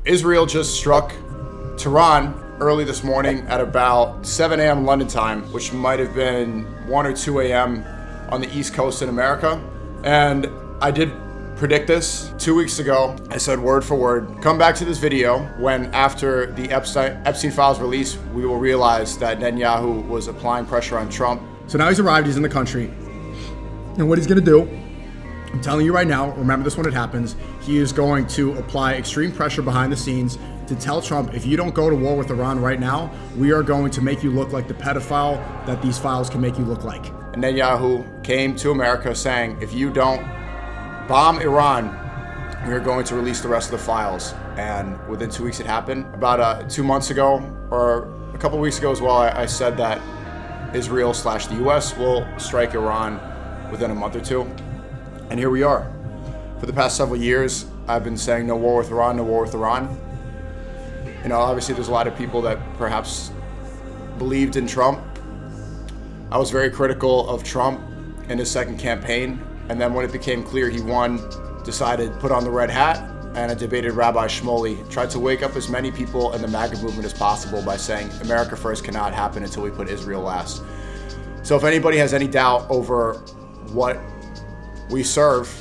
Israel just struck Tehran early this morning at about 7 a.m. London time, which might have been 1 or 2 a.m. on the East Coast in America. And I did predict this 2 weeks ago. I said word for word, come back to this video when after the Epstein files release, we will realize that Netanyahu was applying pressure on Trump. So now he's arrived, he's in the country. And what he's gonna do, I'm telling you right now, remember this when it happens, he is going to apply extreme pressure behind the scenes to tell Trump, if you don't go to war with Iran right now, we are going to make you look like the pedophile that these files can make you look like. And Netanyahu came to America saying, if you don't bomb Iran, we are going to release the rest of the files. And within 2 weeks it happened. About 2 months ago, or a couple weeks ago as well, I said that Israel/the US will strike Iran within a month or two. And here we are. For the past several years, I've been saying no war with Iran, no war with Iran. You know, obviously there's a lot of people that perhaps believed in Trump. I was very critical of Trump in his second campaign. And then when it became clear he won, decided to put on the red hat, and I debated Rabbi Shmuley, tried to wake up as many people in the MAGA movement as possible by saying America first cannot happen until we put Israel last. So if anybody has any doubt over what we serve,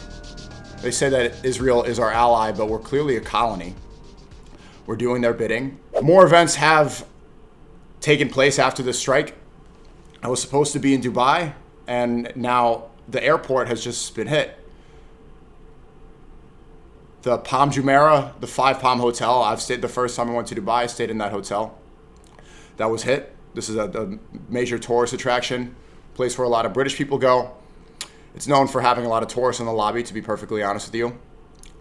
they say that Israel is our ally, but we're clearly a colony. We're doing their bidding. More events have taken place after this strike. I was supposed to be in Dubai, and now the airport has just been hit. The Palm Jumeirah, the 5 Palm Hotel, I've stayed the first time I went to Dubai, I stayed in that hotel. That was hit. This is a major tourist attraction, place where a lot of British people go. It's known for having a lot of tourists in the lobby, to be perfectly honest with you.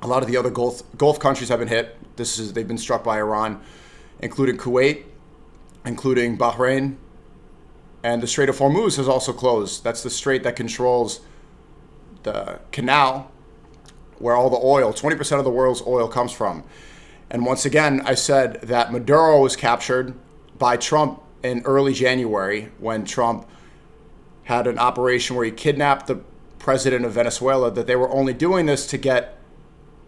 A lot of the other Gulf countries have been hit. They've been struck by Iran, including Kuwait, including Bahrain, and the Strait of Hormuz has also closed. That's the strait that controls the canal where all the oil, 20% of the world's oil comes from. And once again, I said that Maduro was captured by Trump in early January when Trump had an operation where he kidnapped the president of Venezuela, that they were only doing this to get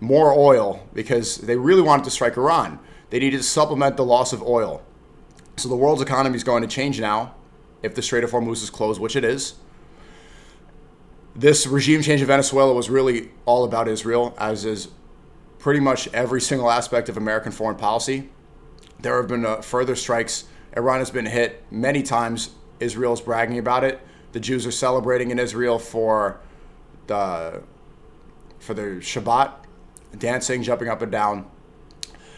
more oil because they really wanted to strike Iran. They needed to supplement the loss of oil. So the world's economy is going to change now if the Strait of Hormuz is closed, which it is. This regime change in Venezuela was really all about Israel, as is pretty much every single aspect of American foreign policy. There have been further strikes. Iran has been hit many times. Israel is bragging about it. The Jews are celebrating in Israel for their Shabbat, dancing, jumping up and down.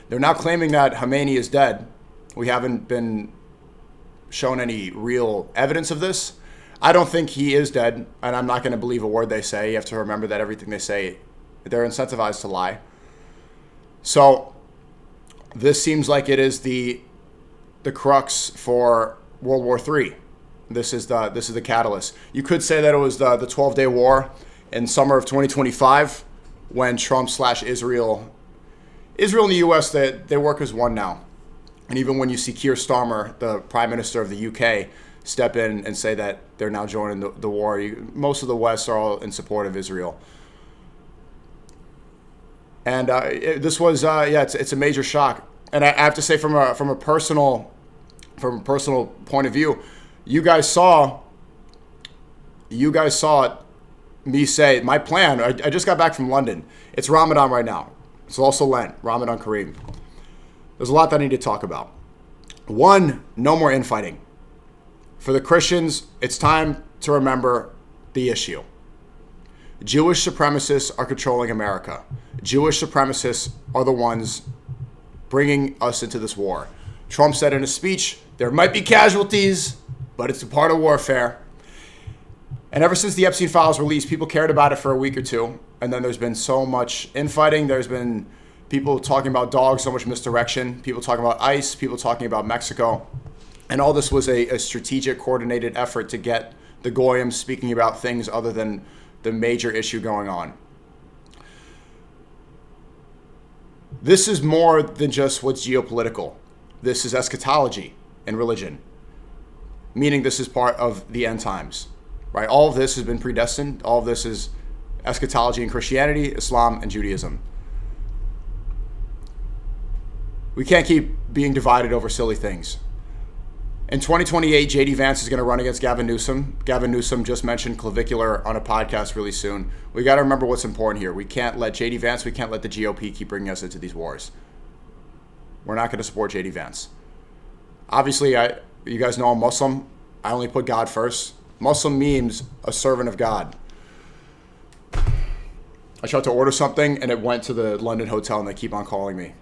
They're now claiming that Khamenei is dead. We haven't been shown any real evidence of this. I don't think he is dead, and I'm not going to believe a word they say. You have to remember that everything they say, they're incentivized to lie. So this seems like it is the crux for World War III. This is the catalyst. You could say that it was the 12-day war in summer of 2025 when Trump/Israel and the U.S., they work as one now. And even when you see Keir Starmer, the Prime Minister of the UK, step in and say that they're now joining the war, most of the West are all in support of Israel. And this was, it's a major shock. And I have to say, from a personal point of view, you guys saw me say my plan. I just got back from London. It's Ramadan right now. It's also Lent, Ramadan Kareem. There's a lot that I need to talk about. One, no more infighting. For the Christians, it's time to remember the issue. Jewish supremacists are controlling America. Jewish supremacists are the ones bringing us into this war. Trump said in a speech, there might be casualties, but it's a part of warfare. And ever since the Epstein files released, people cared about it for a week or two. And then there's been so much infighting. There's been people talking about dogs, so much misdirection. People talking about ICE, people talking about Mexico. And all this was a strategic, coordinated effort to get the Goyim speaking about things other than the major issue going on. This is more than just what's geopolitical. This is eschatology in religion, meaning this is part of the end times, right? All of this has been predestined. All of this is eschatology in Christianity, Islam, and Judaism. We can't keep being divided over silly things. In 2028, JD Vance is going to run against Gavin Newsom. Gavin Newsom just mentioned clavicular on a podcast really soon. We got to remember what's important here. We can't let JD Vance, we can't let the GOP keep bringing us into these wars. We're not going to support JD Vance. Obviously, you guys know I'm Muslim. I only put God first. Muslim means a servant of God. I tried to order something and it went to the London hotel and they keep on calling me.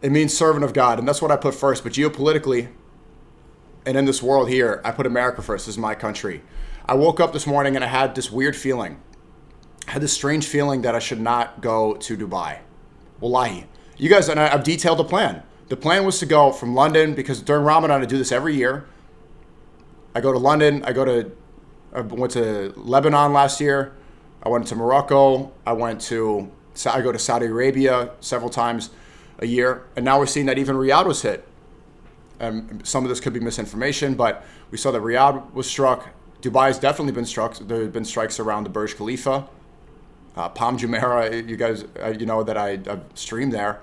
It means servant of God, and that's what I put first. But geopolitically, and in this world here, I put America first. This is my country. I woke up this morning and I had this weird feeling. I had this strange feeling that I should not go to Dubai. Wallahi. You guys, and I've detailed the plan. The plan was to go from London, because during Ramadan I do this every year. I go to London. I went to Lebanon last year. I went to Morocco. I go to Saudi Arabia several times a year. And now we're seeing that even Riyadh was hit. Some of this could be misinformation, but we saw that Riyadh was struck. Dubai has definitely been struck. There have been strikes around the Burj Khalifa. Palm Jumeirah, you guys, you know that I streamed there.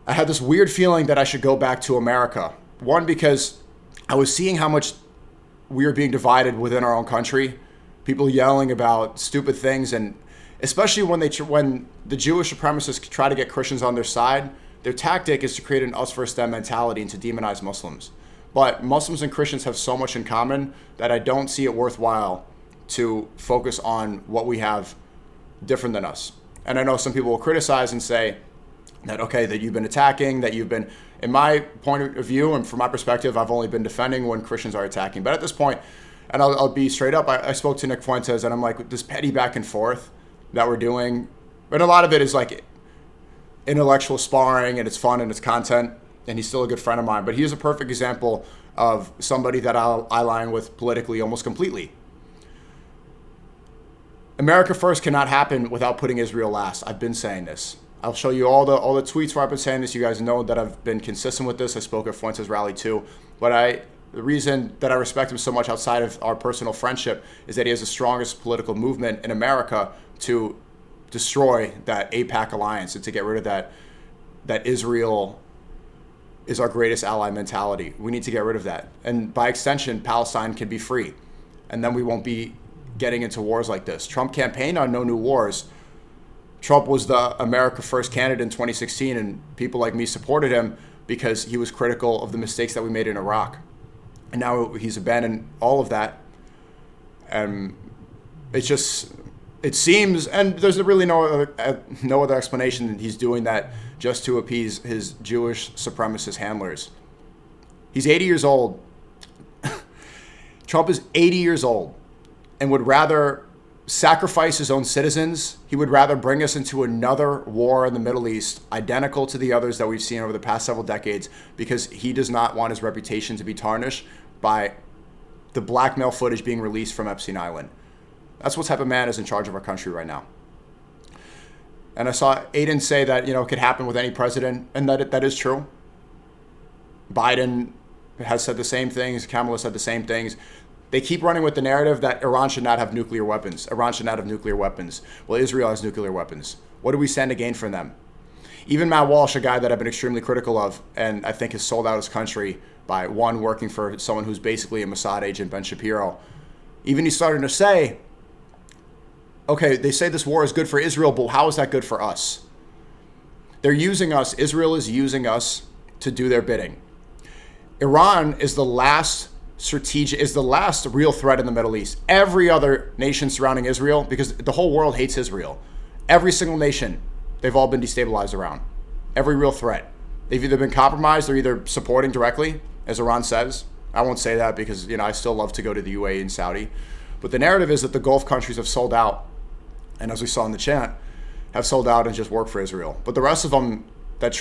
I had this weird feeling that I should go back to America. One, because I was seeing how much we were being divided within our own country. People yelling about stupid things, and especially when the Jewish supremacists try to get Christians on their side, their tactic is to create an us versus them mentality and to demonize Muslims. But Muslims and Christians have so much in common that I don't see it worthwhile to focus on what we have different than us. And I know some people will criticize and say that, okay, that you've been attacking, that you've been, in my point of view and from my perspective, I've only been defending when Christians are attacking. But at this point, and I'll be straight up, I spoke to Nick Fuentes and I'm like, this petty back and forth that we're doing, and a lot of it is like intellectual sparring and it's fun and it's content, and he's still a good friend of mine, but he is a perfect example of somebody that I align with politically almost completely. America first cannot happen without putting Israel last. I've been saying this. I'll show you all the tweets where I've been saying this. You guys know that I've been consistent with this. I spoke at Fuentes rally too, but the reason that I respect him so much outside of our personal friendship is that he has the strongest political movement in America to destroy that AIPAC alliance and to get rid of that Israel is our greatest ally mentality. We need to get rid of that. And by extension, Palestine can be free. And then we won't be getting into wars like this. Trump campaigned on no new wars. Trump was the America First candidate in 2016, and people like me supported him because he was critical of the mistakes that we made in Iraq. And now he's abandoned all of that. And it seems, and there's really no other explanation that he's doing that just to appease his Jewish supremacist handlers. He's 80 years old. Trump is 80 years old and would rather sacrifice his own citizens. He would rather bring us into another war in the Middle East, identical to the others that we've seen over the past several decades, because he does not want his reputation to be tarnished by the blackmail footage being released from Epstein Island. That's what type of man is in charge of our country right now. And I saw Aiden say that, it could happen with any president, and that is true. Biden has said the same things. Kamala said the same things. They keep running with the narrative that Iran should not have nuclear weapons. Iran should not have nuclear weapons. Well, Israel has nuclear weapons. What do we stand to gain from them? Even Matt Walsh, a guy that I've been extremely critical of, and I think has sold out his country by, one, working for someone who's basically a Mossad agent, Ben Shapiro. Even he's starting to say, okay, they say this war is good for Israel, but how is that good for us? They're using us. Israel is using us to do their bidding. Iran is the last real threat in the Middle East. Every other nation surrounding Israel, because the whole world hates Israel. Every single nation, they've all been destabilized around. Every real threat. They've either been compromised or either supporting directly, as Iran says. I won't say that because, I still love to go to the UAE and Saudi. But the narrative is that the Gulf countries have sold out, and as we saw in the chat, have sold out and just work for Israel. But the rest of them that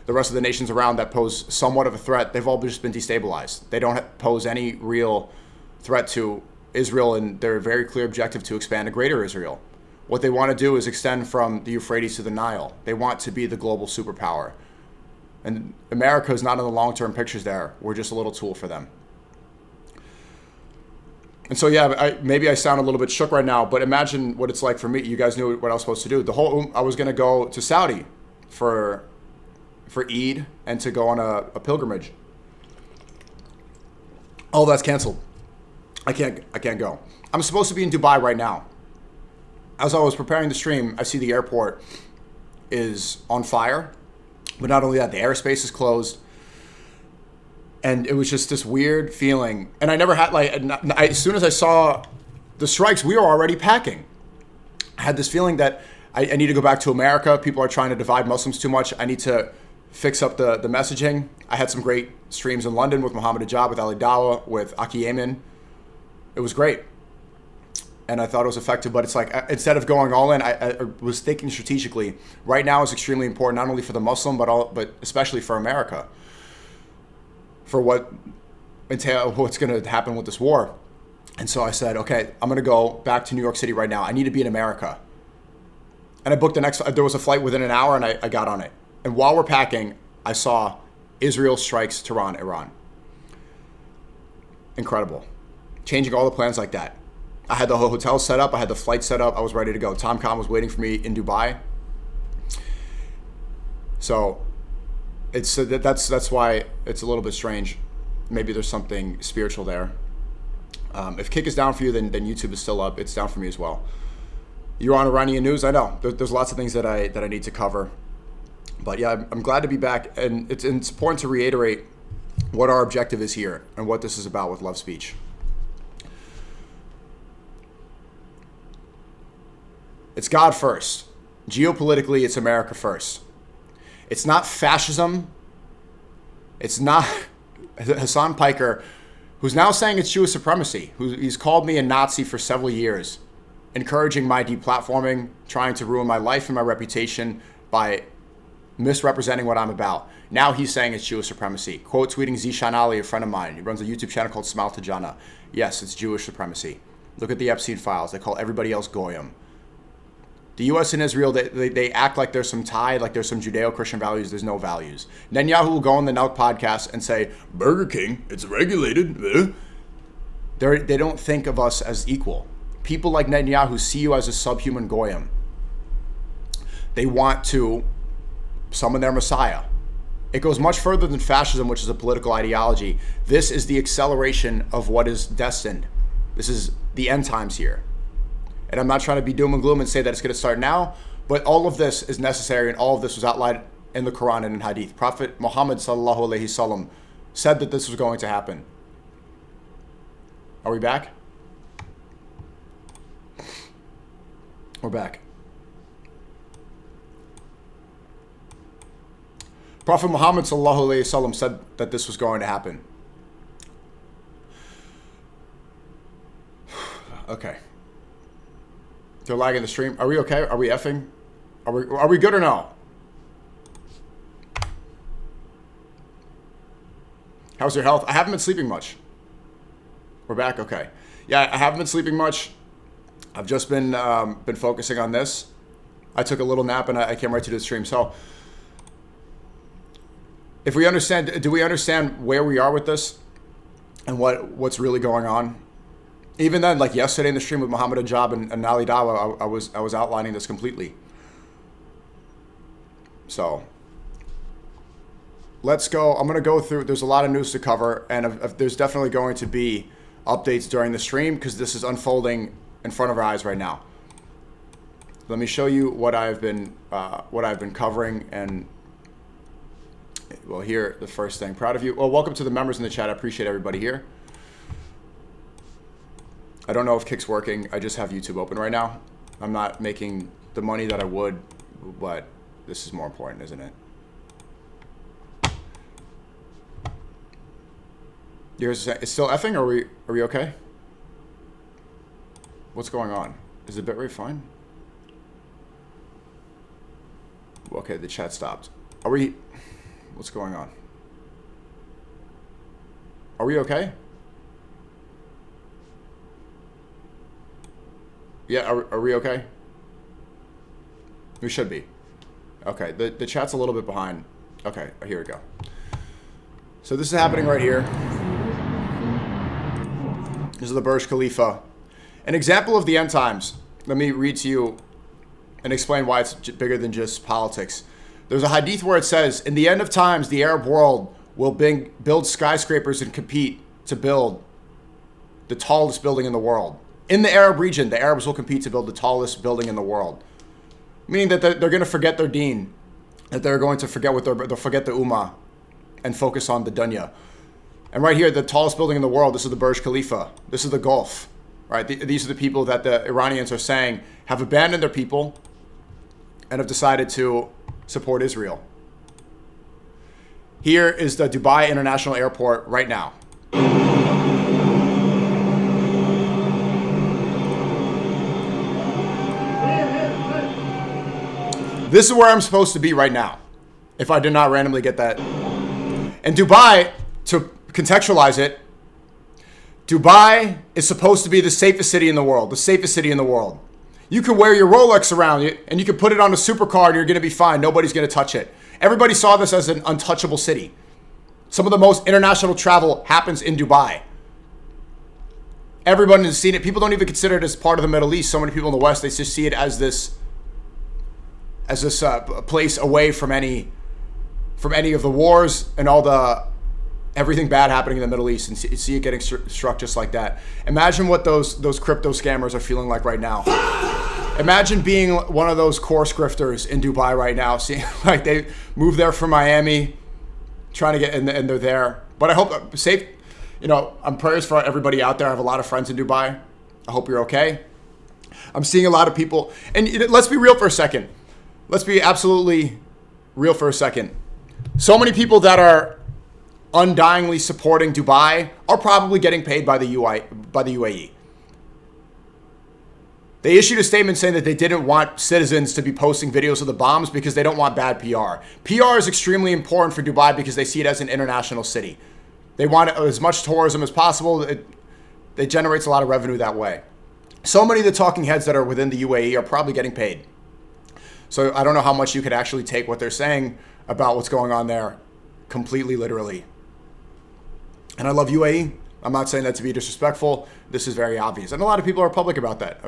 the rest of the nations around that pose somewhat of a threat, they've all just been destabilized. They don't pose any real threat to Israel, and their very clear objective to expand a greater Israel. What they want to do is extend from the Euphrates to the Nile. They want to be the global superpower. And America is not in the long-term pictures there. We're just a little tool for them. And so, yeah, maybe I sound a little bit shook right now, but imagine what it's like for me. You guys knew what I was supposed to do. I was going to go to Saudi for Eid and to go on a pilgrimage. All that's canceled. I can't go. I'm supposed to be in Dubai right now. As I was preparing the stream, I see the airport is on fire. But not only that, the airspace is closed. And it was just this weird feeling. And I never had, as soon as I saw the strikes, we were already packing. I had this feeling that I need to go back to America. People are trying to divide Muslims too much. I need to fix up the messaging. I had some great streams in London with Muhammad Hijab, with Ali Dawa, with Aki Yemen. It was great. And I thought it was effective, but it's like, instead of going all in, I was thinking strategically. Right now is extremely important, not only for the Muslim, but especially for America. For what's going to happen with this war. And so I said, okay, I'm going to go back to New York City right now. I need to be in America. And I booked there was a flight within an hour, and I got on it. And while we're packing, I saw Israel strikes Tehran, Iran. Incredible. Changing all the plans like that. I had the hotel set up. I had the flight set up. I was ready to go. Tom Khan was waiting for me in Dubai. So that's why it's a little bit strange. Maybe there's something spiritual there. If Kick is down for you, then YouTube is still up. It's down for me as well. You're on Iranian news. I know there's lots of things that I need to cover. But yeah, I'm glad to be back. And it's important to reiterate what our objective is here and what this is about with Love Speech. It's God first. Geopolitically, it's America first. It's not fascism. It's not Hassan Piker, who's now saying it's Jewish supremacy. He's called me a Nazi for several years, encouraging my deplatforming, trying to ruin my life and my reputation by misrepresenting what I'm about. Now he's saying it's Jewish supremacy. Quote tweeting Zishan Ali, a friend of mine. He runs a YouTube channel called Smile to Jannah. Yes, it's Jewish supremacy. Look at the Epstein files. They call everybody else Goyim. The U.S. and Israel, they act like there's some tie, like there's some Judeo-Christian values. There's no values. Netanyahu will go on the Nelk podcast and say, Burger King, it's regulated. They don't think of us as equal. People like Netanyahu see you as a subhuman Goyim. They want to summon their Messiah. It goes much further than fascism, which is a political ideology. This is the acceleration of what is destined. This is the end times here. And I'm not trying to be doom and gloom and say that it's going to start now, but all of this is necessary, and all of this was outlined in the Quran and in Hadith. Prophet Muhammad sallallahu alaihi wasallam said that this was going to happen. Are we back? We're back. Prophet Muhammad sallallahu alaihi wasallam said that this was going to happen. Okay. They're lagging the stream. Are we okay? Are we effing? Are we good or no? How's your health? I haven't been sleeping much. We're back? Okay. Yeah, I haven't been sleeping much. I've just been focusing on this. I took a little nap and I came right to the stream. So if we understand, do we understand where we are with this and what's really going on? Even then, like yesterday in the stream with Muhammad Hijab and Ali Dawa, I was outlining this completely. So let's go. I'm going to go through. There's a lot of news to cover, and there's definitely going to be updates during the stream because this is unfolding in front of our eyes right now. Let me show you what I've been covering, and well, here the first thing. Proud of you. Well, welcome to the members in the chat. I appreciate everybody here. I don't know if Kick's working. I just have YouTube open right now. I'm not making the money that I would, but this is more important, isn't it? It's still effing? Are we okay? What's going on? Is the bitrate fine? Okay, the chat stopped. What's going on? Are we okay? Yeah, are we okay? We should be. Okay, the chat's a little bit behind. Okay, here we go. So this is happening right here. This is the Burj Khalifa. An example of the end times. Let me read to you and explain why it's bigger than just politics. There's a hadith where it says, in the end of times, the Arab world will build skyscrapers and compete to build the tallest building in the world. In the Arab region, the Arabs will compete to build the tallest building in the world. Meaning that they're going to forget their deen, that they're going to forget they'll forget the ummah and focus on the dunya. And right here, the tallest building in the world, this is the Burj Khalifa. This is the Gulf, right? These are the people that the Iranians are saying have abandoned their people and have decided to support Israel. Here is the Dubai International Airport right now. This is where I'm supposed to be right now, if I did not randomly get that. And Dubai, to contextualize it, Dubai is supposed to be the safest city in the world, the safest city in the world. You can wear your Rolex around you, and you can put it on a supercar, and you're going to be fine. Nobody's going to touch it. Everybody saw this as an untouchable city. Some of the most international travel happens in Dubai. Everybody has seen it. People don't even consider it as part of the Middle East. So many people in the West, they just see it as this place away from any of the wars and everything bad happening in the Middle East, and see it getting struck just like that. Imagine what those crypto scammers are feeling like right now. Imagine being one of those course grifters in Dubai right now, seeing like they moved there from Miami, trying to get in, and they're there. But I hope safe. I'm prayers for everybody out there. I have a lot of friends in Dubai. I hope you're okay. I'm seeing a lot of people, and let's be real for a second. Let's be absolutely real for a second. So many people that are undyingly supporting Dubai are probably getting paid by the UAE. They issued a statement saying that they didn't want citizens to be posting videos of the bombs because they don't want bad PR. PR is extremely important for Dubai because they see it as an international city. They want as much tourism as possible. It generates a lot of revenue that way. So many of the talking heads that are within the UAE are probably getting paid. So I don't know how much you could actually take what they're saying about what's going on there completely literally. And I love UAE. I'm not saying that to be disrespectful. This is very obvious. And a lot of people are public about that.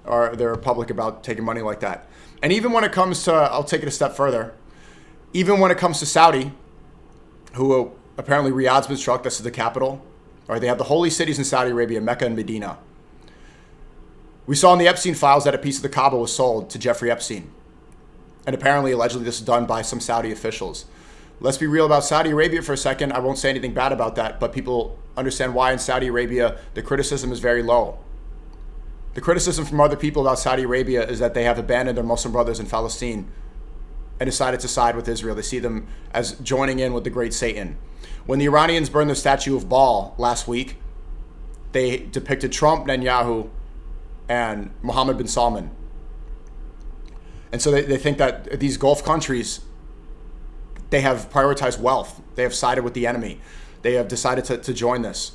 Or they're public about taking money like that. And even when it comes to, I'll take it a step further, even when it comes to Saudi, who apparently Riyadh's been struck, this is the capital. Right? They have the holy cities in Saudi Arabia, Mecca and Medina. We saw in the Epstein files that a piece of the Kaaba was sold to Jeffrey Epstein. And apparently, allegedly, this is done by some Saudi officials. Let's be real about Saudi Arabia for a second. I won't say anything bad about that, but people understand why in Saudi Arabia the criticism is very low. The criticism from other people about Saudi Arabia is that they have abandoned their Muslim brothers in Palestine and decided to side with Israel. They see them as joining in with the great Satan. When the Iranians burned the statue of Baal last week, they depicted Trump, Netanyahu, and Mohammed bin Salman. And so they think that these Gulf countries, they have prioritized wealth. They have sided with the enemy. They have decided to join this.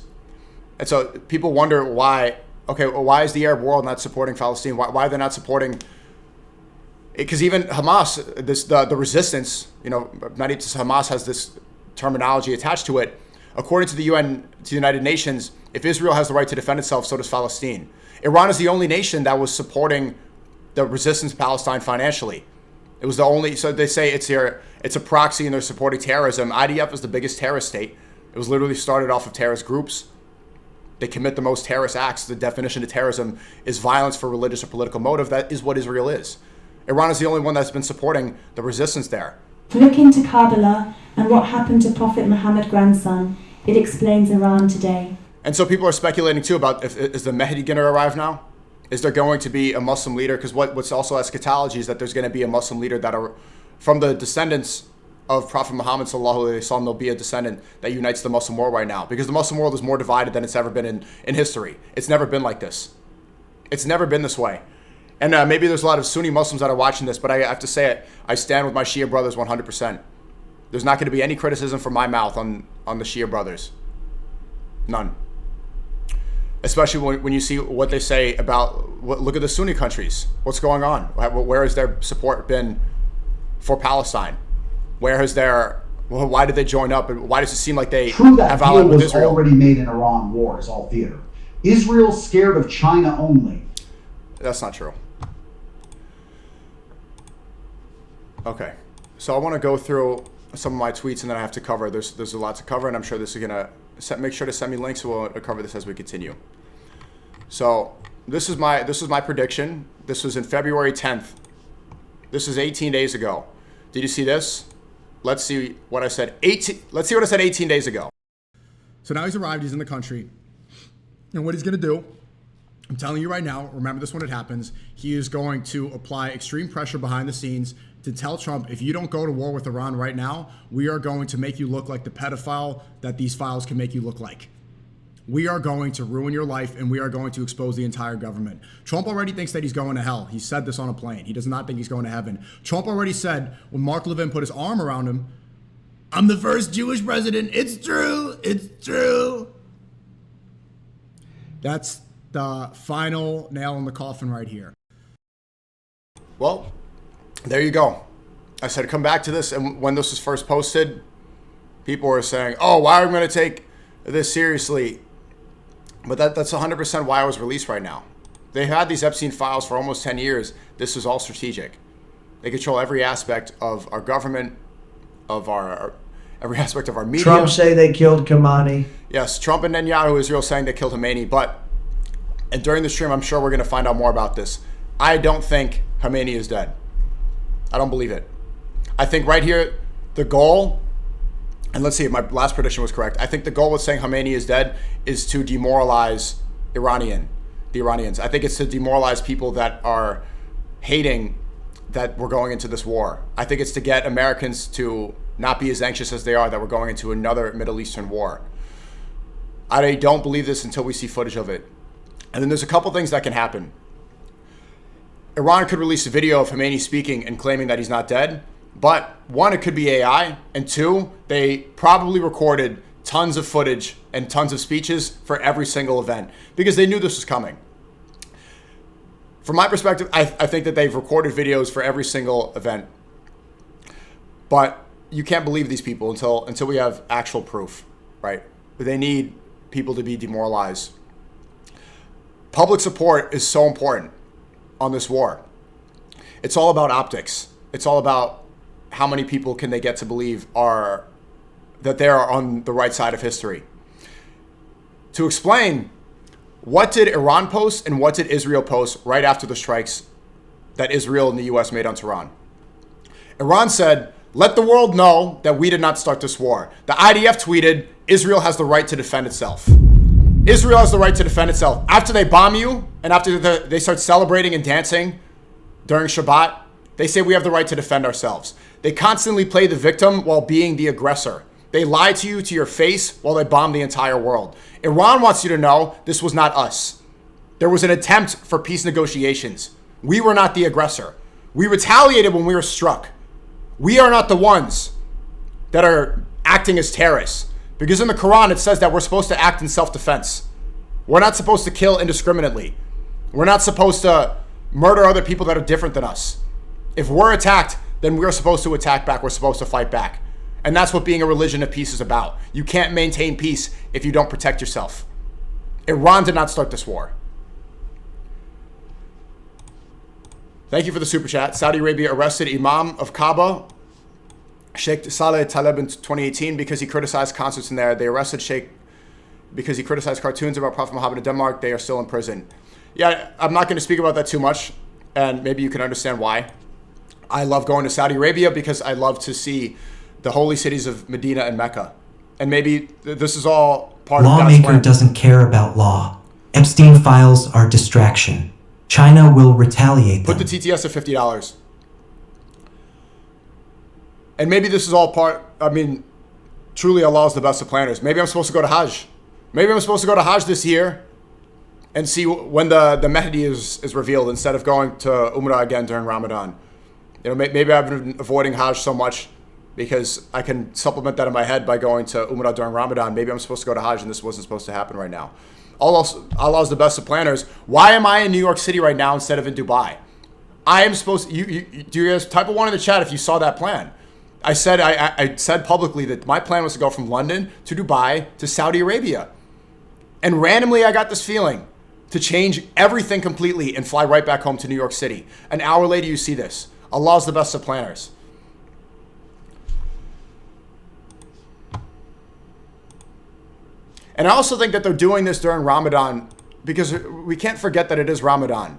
And so people wonder why, why is the Arab world not supporting Palestine? Why are they not supporting? Because even Hamas, the resistance, not even Hamas has this terminology attached to it. According to the UN, to the United Nations, if Israel has the right to defend itself, so does Palestine. Iran is the only nation that was supporting the resistance to Palestine financially. It was the only, so they say it's a proxy and they're supporting terrorism. IDF is the biggest terrorist state. It was literally started off of terrorist groups. They commit the most terrorist acts. The definition of terrorism is violence for religious or political motive. That is what Israel is. Iran is the only one that's been supporting the resistance there. Look into Karbala and what happened to Prophet Muhammad's grandson. It explains Iran today. And so people are speculating too about is the Mahdi going to arrive now? Is there going to be a Muslim leader? Because what's also eschatology is that there's going to be a Muslim leader that are from the descendants of Prophet Muhammad sallallahu alaihi wasallam. There'll be a descendant that unites the Muslim world right now, because the Muslim world is more divided than it's ever been in history. It's never been like this. It's never been this way. And maybe there's a lot of Sunni Muslims that are watching this, but I have to say it. I stand with my Shia brothers 100%. There's not going to be any criticism from my mouth on the Shia brothers. None. Especially when you see what they say about, look at the Sunni countries. What's going on? Where has their support been for Palestine? Where has their Well, why did they join up? And why does it seem like they True, that have deal allied with was Israel? already made in Iran war. Is all theater. Israel's scared of China only. That's not true. Okay, so I want to go through some of my tweets, and then I have to cover. There's a lot to cover, and I'm sure this is gonna make sure to send me links. So we'll cover this as we continue. So this is my prediction. This was in February 10th. This is 18 days ago. Did you see this? Let's see what I said. Let's see what I said 18 days ago. So now he's arrived. He's in the country, and what he's gonna do, I'm telling you right now. Remember this when it happens. He is going to apply extreme pressure behind the scenes to tell Trump, if you don't go to war with Iran right now, we are going to make you look like the pedophile that these files can make you look like. We are going to ruin your life, and we are going to expose the entire government. Trump already thinks that he's going to hell. He said this on a plane. He does not think he's going to heaven. Trump already said, when Mark Levin put his arm around him, I'm the first Jewish president. It's true. It's true. That's the final nail in the coffin right here. Well, there you go. I said, come back to this. And when this was first posted, people were saying, oh, why are we going to take this seriously? But that's 100% why I was released right now. They had these Epstein files for almost 10 years. This is all strategic. They control every aspect of our government, of every aspect of our media. Trump say they killed Khamenei. Yes, Trump and Netanyahu, Israel saying they killed Khamenei. And during the stream, I'm sure we're going to find out more about this. I don't think Khamenei is dead. I don't believe it. I think right here, the goal, and let's see if my last prediction was correct. I think the goal with saying Khamenei is dead is to demoralize the Iranians. I think it's to demoralize people that are hating that we're going into this war. I think it's to get Americans to not be as anxious as they are that we're going into another Middle Eastern war. I don't believe this until we see footage of it. And then there's a couple things that can happen. Iran could release a video of Khamenei speaking and claiming that he's not dead. But one, it could be AI. And two, they probably recorded tons of footage and tons of speeches for every single event because they knew this was coming. From my perspective, I think that they've recorded videos for every single event. But you can't believe these people until we have actual proof, right? They need people to be demoralized. Public support is so important on this war. It's all about optics. It's all about how many people can they get to believe that they are on the right side of history. To explain, what did Iran post and what did Israel post right after the strikes that Israel and the U.S. made on Tehran? Iran said, let the world know that we did not start this war. The IDF tweeted, Israel has the right to defend itself. Israel has the right to defend itself. After they bomb you and after they start celebrating and dancing during Shabbat, they say we have the right to defend ourselves. They constantly play the victim while being the aggressor. They lie to you to your face while they bomb the entire world. Iran wants you to know this was not us. There was an attempt for peace negotiations. We were not the aggressor. We retaliated when we were struck. We are not the ones that are acting as terrorists. Because in the Quran, it says that we're supposed to act in self-defense. We're not supposed to kill indiscriminately. We're not supposed to murder other people that are different than us. If we're attacked, then we're supposed to attack back. We're supposed to fight back. And that's what being a religion of peace is about. You can't maintain peace if you don't protect yourself. Iran did not start this war. Thank you for the super chat. Saudi Arabia arrested Imam of Kaaba, Sheikh Saleh Taleb in 2018 because he criticized concerts in there. They arrested Sheikh because he criticized cartoons about Prophet Muhammad in Denmark. They are still in prison. Yeah, I'm not going to speak about that too much, and maybe you can understand why. I love going to Saudi Arabia because I love to see the holy cities of Medina and Mecca. And maybe this is all part of God's plan. Lawmaker doesn't care about law. Epstein files are distraction. China will retaliate them. Put the TTS at $50. And maybe this is all truly Allah is the best of planners. Maybe I'm supposed to go to Hajj. Maybe I'm supposed to go to Hajj this year and see when the Mahdi is revealed instead of going to Umrah again during Ramadan. Maybe I've been avoiding Hajj so much because I can supplement that in my head by going to Umrah during Ramadan. Maybe I'm supposed to go to Hajj and this wasn't supposed to happen right now. Allah is the best of planners. Why am I in New York City right now instead of in Dubai? I am supposed to, do you guys type a 1 in the chat if you saw that plan. I said publicly that my plan was to go from London to Dubai to Saudi Arabia. And randomly I got this feeling to change everything completely and fly right back home to New York City. An hour later you see this. Allah's the best of planners. And I also think that they're doing this during Ramadan because we can't forget that it is Ramadan.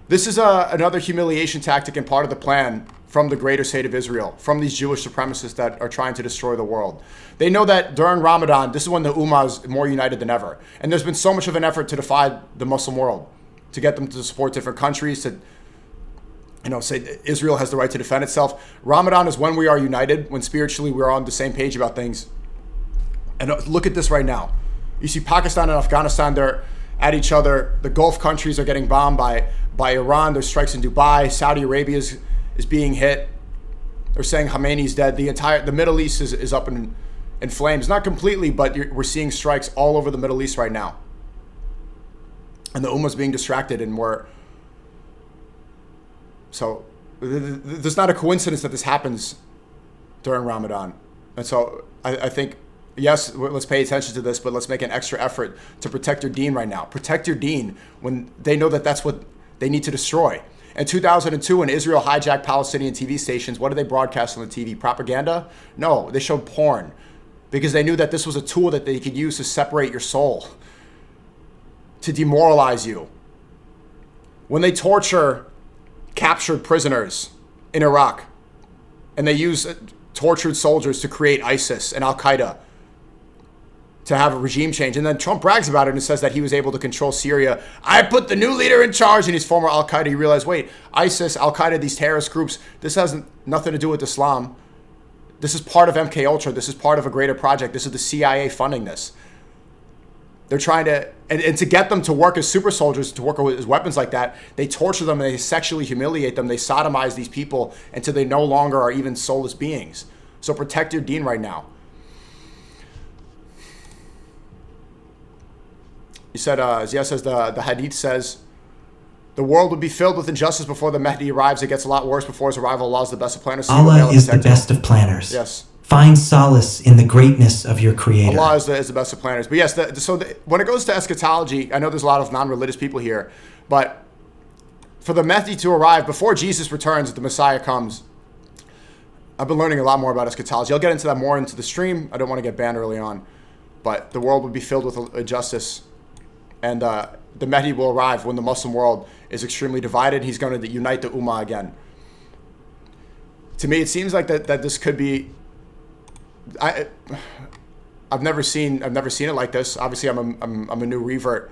This is another humiliation tactic and part of the plan from the greater state of Israel, from these Jewish supremacists that are trying to destroy the world. They know that during Ramadan, this is when the Ummah is more united than ever. And there's been so much of an effort to divide the Muslim world, to get them to support different countries, to say Israel has the right to defend itself. Ramadan is when we are united, when spiritually we're on the same page about things. And look at this right now. You see Pakistan and Afghanistan, they're at each other. The Gulf countries are getting bombed by Iran. There's strikes in Dubai. Saudi Arabia is being hit. They're saying Khamenei's dead. The Middle East is up in flames. Not completely, but we're seeing strikes all over the Middle East right now. And the Ummah's being distracted, and so there's not a coincidence that this happens during Ramadan. And so I think, yes, let's pay attention to this, but let's make an extra effort to protect your deen right now. Protect your deen when they know that that's what they need to destroy. In 2002, when Israel hijacked Palestinian TV stations, what did they broadcast on the TV? Propaganda? No, they showed porn because they knew that this was a tool that they could use to separate your soul, to demoralize you. When they torture captured prisoners in Iraq and they use tortured soldiers to create ISIS and Al-Qaeda, to have a regime change. And then Trump brags about it and says that he was able to control Syria. I put the new leader in charge, and he's former Al-Qaeda. You realize, wait, ISIS, Al-Qaeda, these terrorist groups, this has nothing to do with Islam. This is part of MK Ultra. This is part of a greater project. This is the CIA funding this. They're trying to, and to get them to work as super soldiers, to work with weapons like that, they torture them and they sexually humiliate them. They sodomize these people until they no longer are even soulless beings. So protect your deen right now. He said, as the Hadith says, the world would be filled with injustice before the Mahdi arrives. It gets a lot worse before his arrival. Allah is the best of planners. Allah is the best of planners. Yes. Find solace in the greatness of your Creator. Allah is the best of planners. But yes, when it goes to eschatology, I know there's a lot of non-religious people here, but for the Mahdi to arrive, before Jesus returns, the Messiah comes, I've been learning a lot more about eschatology. I'll get into that more into the stream. I don't want to get banned early on. But the world would be filled with injustice. And the Mahdi will arrive when the Muslim world is extremely divided. He's going to unite the Ummah again. To me, it seems like that this could be. I've never seen it like this. Obviously, I'm a new revert,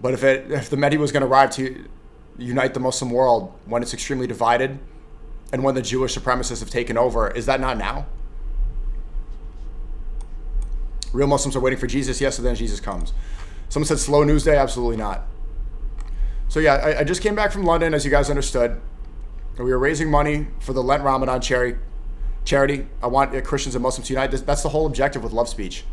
but if the Mahdi was going to arrive to unite the Muslim world when it's extremely divided, and when the Jewish supremacists have taken over, is that not now? Real Muslims are waiting for Jesus. Yes, and then Jesus comes. Someone said slow news day. Absolutely not. So yeah, I just came back from London, as you guys understood. We were raising money for the Lent Ramadan charity. I want Christians and Muslims to unite. That's the whole objective with love speech.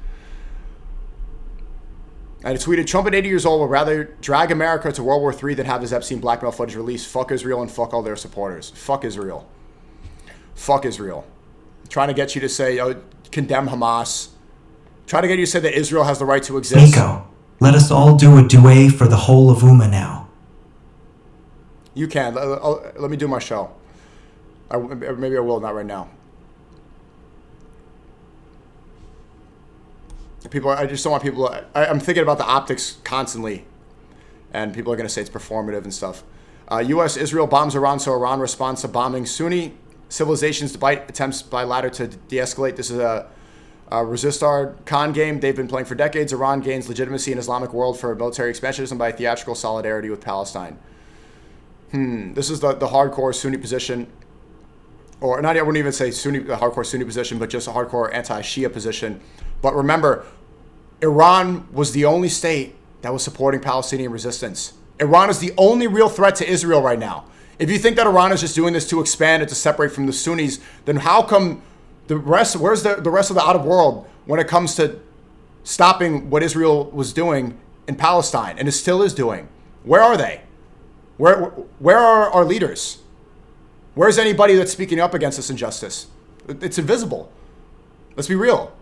And I tweeted, Trump at 80 years old would rather drag America to World War III than have his Epstein blackmail footage released. Fuck Israel and fuck all their supporters. Fuck Israel. Fuck Israel. Trying to get you to say, condemn Hamas. Trying to get you to say that Israel has the right to exist. SNEAKO, let us all do a duet for the whole of Ummah now. You can. Let me do my show. Maybe I will, not right now. I just don't want people. I'm thinking about the optics constantly, and people are going to say it's performative and stuff. U.S.-Israel bombs Iran, so Iran responds to bombing Sunni civilizations despite attempts by latter to de-escalate. This is a Resistar Khan game they've been playing for decades. Iran gains legitimacy in Islamic world for military expansionism by theatrical solidarity with Palestine. This is the hardcore Sunni position, or not. I wouldn't even say Sunni, the hardcore Sunni position, but just a hardcore anti-Shia position. But remember, Iran was the only state that was supporting Palestinian resistance. Iran is the only real threat to Israel right now. If you think that Iran is just doing this to expand and to separate from the Sunnis, then how come the rest? Where's the rest of the Arab world when it comes to stopping what Israel was doing in Palestine and it still is doing? Where are they? Where are our leaders? Where's anybody that's speaking up against this injustice? It's invisible. Let's be real.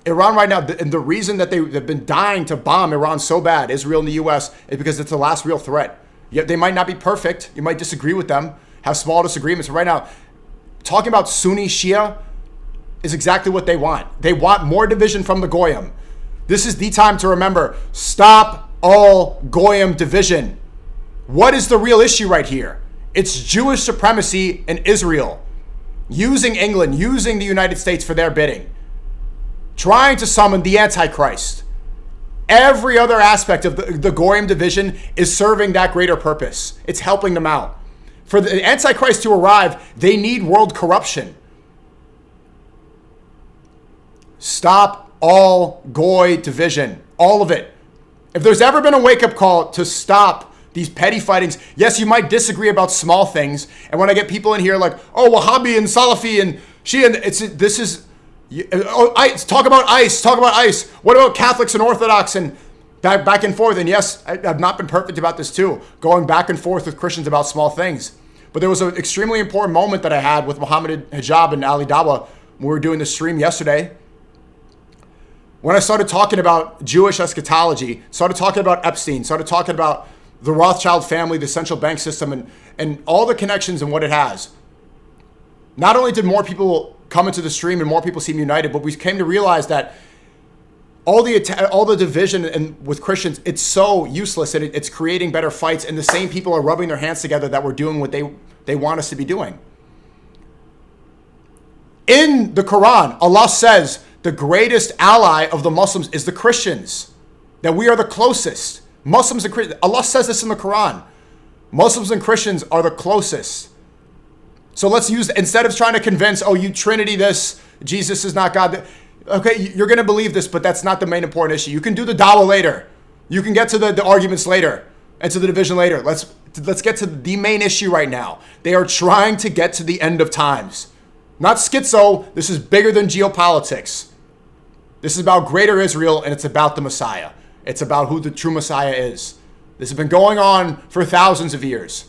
Iran right now, and the reason that they've been dying to bomb Iran so bad, Israel and the U.S., is because it's the last real threat. Yet they might not be perfect. You might disagree with them, have small disagreements. But right now, talking about Sunni-Shia is exactly what they want. They want more division from the Goyim. This is the time to remember, stop all Goyim division. What is the real issue right here? It's Jewish supremacy in Israel. Using England, using the United States for their bidding. Trying to summon the Antichrist. Every other aspect of the Goyim division is serving that greater purpose. It's helping them out. For the Antichrist to arrive, they need world corruption. Stop all Goy division. All of it. If there's ever been a wake-up call to stop these petty fightings, yes, you might disagree about small things. And when I get people in here like, oh, Wahhabi and Salafi and Shia, talk about ICE. What about Catholics and Orthodox and back and forth? And yes, I've not been perfect about this too, going back and forth with Christians about small things. But there was an extremely important moment that I had with Mohammed Hijab and Ali Dawa when we were doing the stream yesterday. When I started talking about Jewish eschatology, started talking about Epstein, started talking about the Rothschild family, the central bank system, and all the connections and what it has. Not only did more people come into the stream and more people seem united, but we came to realize that all the division and with Christians, it's so useless and it's creating better fights, and the same people are rubbing their hands together that we're doing what they want us to be doing. In the Quran, Allah says the greatest ally of the Muslims is the Christians, that we are the closest. Muslims and Christians, Allah says this in the Quran. Muslims and Christians are the closest. So let's use, instead of trying to convince, oh, you Trinity this, Jesus is not God. Okay, you're going to believe this, but that's not the main important issue. You can do the dawah later. You can get to the arguments later and to the division later. Let's get to the main issue right now. They are trying to get to the end of times. Not schizo. This is bigger than geopolitics. This is about greater Israel, and it's about the Messiah. It's about who the true Messiah is. This has been going on for thousands of years.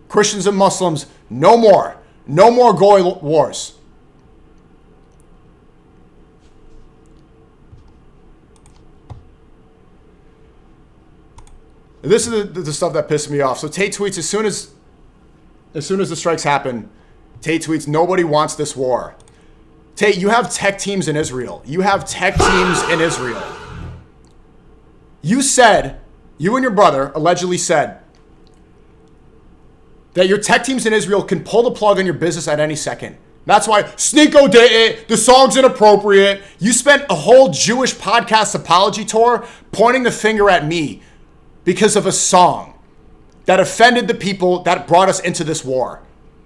Christians and Muslims, no more. No more Goy wars. This is the stuff that pissed me off. So Tate tweets, as soon as the strikes happen, Tate tweets, nobody wants this war. Tate, you have tech teams in Israel. You said, you and your brother allegedly said that your tech teams in Israel can pull the plug on your business at any second. That's why SNEAKO did it. The song's inappropriate. You spent a whole Jewish podcast apology tour pointing the finger at me because of a song that offended the people that brought us into this war.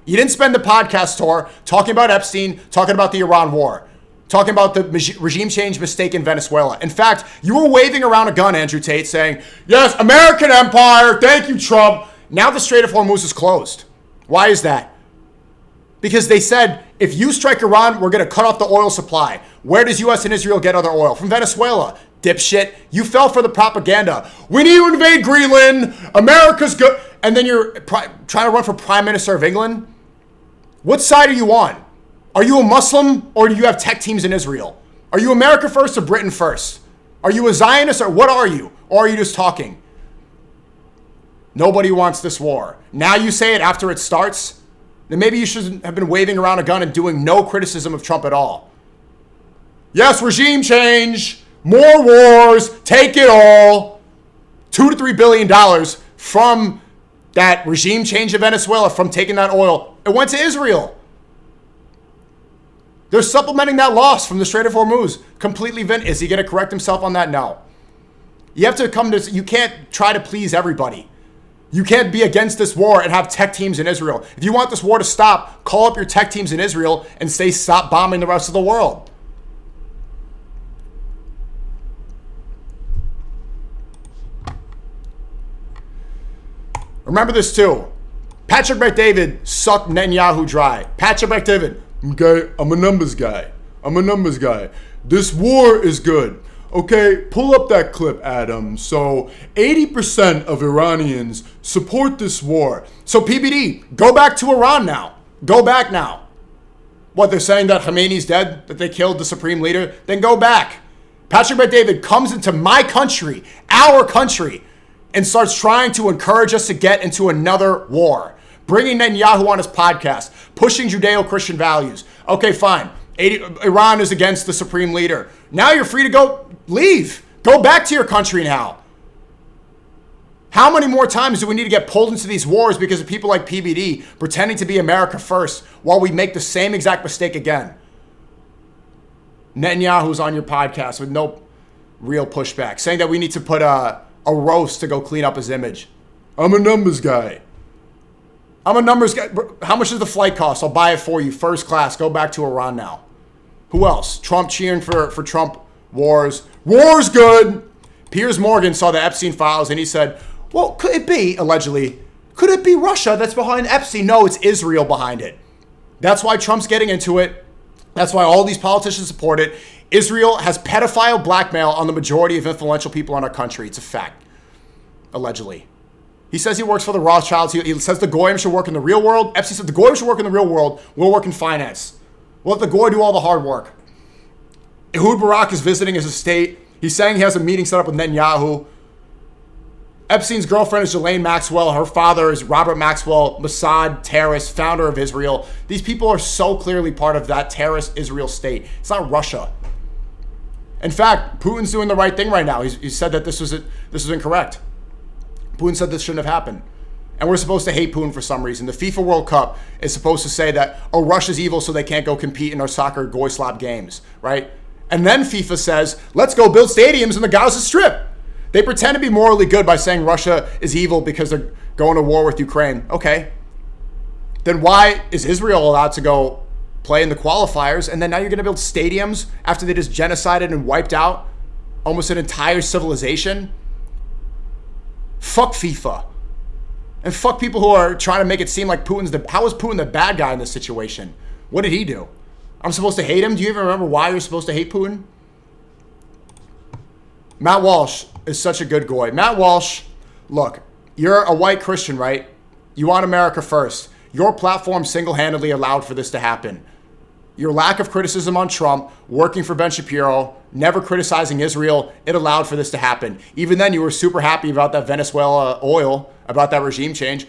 You didn't spend the podcast tour talking about Epstein, talking about the Iran war, talking about the regime change mistake in Venezuela. In fact, you were waving around a gun, Andrew Tate, saying, yes, American empire, thank you, Trump. Now the Strait of Hormuz is closed. Why is that? Because they said, if you strike Iran, we're going to cut off the oil supply. Where does U.S. and Israel get other oil? From Venezuela. Dipshit. You fell for the propaganda. We need to invade Greenland. America's good. And then you're trying to run for Prime Minister of England? What side are you on? Are you a Muslim or do you have tech teams in Israel? Are you America first or Britain first? Are you a Zionist or what are you? Or are you just talking? Nobody wants this war. Now you say it after it starts? Then maybe you should have been waving around a gun and doing no criticism of Trump at all. Yes, regime change. More wars, take it all. $2 to $3 billion from that regime change in Venezuela, from taking that oil. It went to Israel. They're supplementing that loss from the Strait of Hormuz. Completely. Is he going to correct himself on that? No. You have to you can't try to please everybody. You can't be against this war and have tech teams in Israel. If you want this war to stop, call up your tech teams in Israel and say stop bombing the rest of the world. Remember this too. Patrick Bet-David sucked Netanyahu dry. Patrick Bet-David, okay, I'm a numbers guy. This war is good. Okay, pull up that clip, Adam. So 80% of Iranians support this war. So PBD, go back to Iran now. Go back now. What, they're saying that Khamenei's dead, that they killed the supreme leader? Then go back. Patrick Bet-David comes into my country, our country, and starts trying to encourage us to get into another war. Bringing Netanyahu on his podcast, pushing Judeo-Christian values. Okay, fine. Iran is against the supreme leader. Now you're free to go leave. Go back to your country now. How many more times do we need to get pulled into these wars because of people like PBD pretending to be America first while we make the same exact mistake again? Netanyahu's on your podcast with no real pushback, saying that we need to put a roast to go clean up his image. I'm a numbers guy. I'm a numbers guy. How much does the flight cost? I'll buy it for you. First class. Go back to Iran now. Who else? Trump cheering for Trump wars. War's good. Piers Morgan saw the Epstein files and he said, well, could it be, allegedly, could it be Russia that's behind Epstein? No, it's Israel behind it. That's why Trump's getting into it. That's why all these politicians support it. Israel has pedophile blackmail on the majority of influential people in our country. It's a fact, allegedly. He says he works for the Rothschilds. He says the Goyim should work in the real world. Epstein said the Goyim should work in the real world. We'll work in finance. We'll let the Goy do all the hard work. Ehud Barak is visiting his estate. He's saying he has a meeting set up with Netanyahu. Epstein's girlfriend is Ghislaine Maxwell. Her father is Robert Maxwell, Mossad terrorist, founder of Israel. These people are so clearly part of that terrorist Israel state. It's not Russia. In fact, Putin's doing the right thing right now. He said that this was incorrect. Putin said this shouldn't have happened. And we're supposed to hate Putin for some reason. The FIFA World Cup is supposed to say that, oh, Russia's evil so they can't go compete in our soccer goy slob games, right? And then FIFA says, let's go build stadiums in the Gaza Strip. They pretend to be morally good by saying Russia is evil because they're going to war with Ukraine. Okay. Then why is Israel allowed to go play in the qualifiers? And then now you're going to build stadiums after they just genocided and wiped out almost an entire civilization? Fuck FIFA. And fuck people who are trying to make it seem like how is Putin the bad guy in this situation? What did he do? I'm supposed to hate him? Do you even remember why you're supposed to hate Putin? Matt Walsh is such a good guy. Matt Walsh, look, you're a white Christian, right? You want America first. Your platform single-handedly allowed for this to happen. Your lack of criticism on Trump, working for Ben Shapiro, never criticizing Israel, it allowed for this to happen. Even then, you were super happy about that Venezuela oil, about that regime change.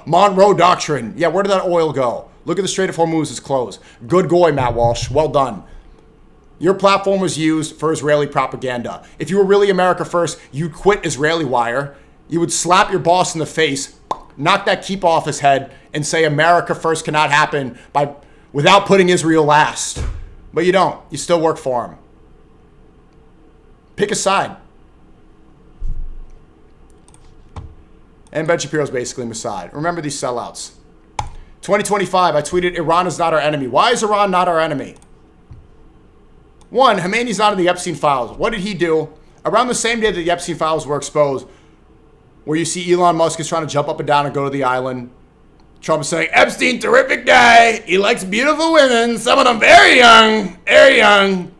Monroe Doctrine. Yeah, where did that oil go? Look at the Strait of Hormuz is closed. Good goy, Matt Walsh. Well done. Your platform was used for Israeli propaganda. If you were really America first, you'd quit Israeli Wire. You would slap your boss in the face, knock that keep off his head, and say America first cannot happen without putting Israel last. But you don't. You still work for him. Pick a side. And Ben Shapiro's basically Mossad. Remember these sellouts. 2025, I tweeted, Iran is not our enemy. Why is Iran not our enemy? One, Khamenei's not in the Epstein files. What did he do? Around the same day that the Epstein files were exposed, where you see Elon Musk is trying to jump up and down and go to the island. Trump is saying, Epstein, terrific guy. He likes beautiful women. Some of them very young, very young.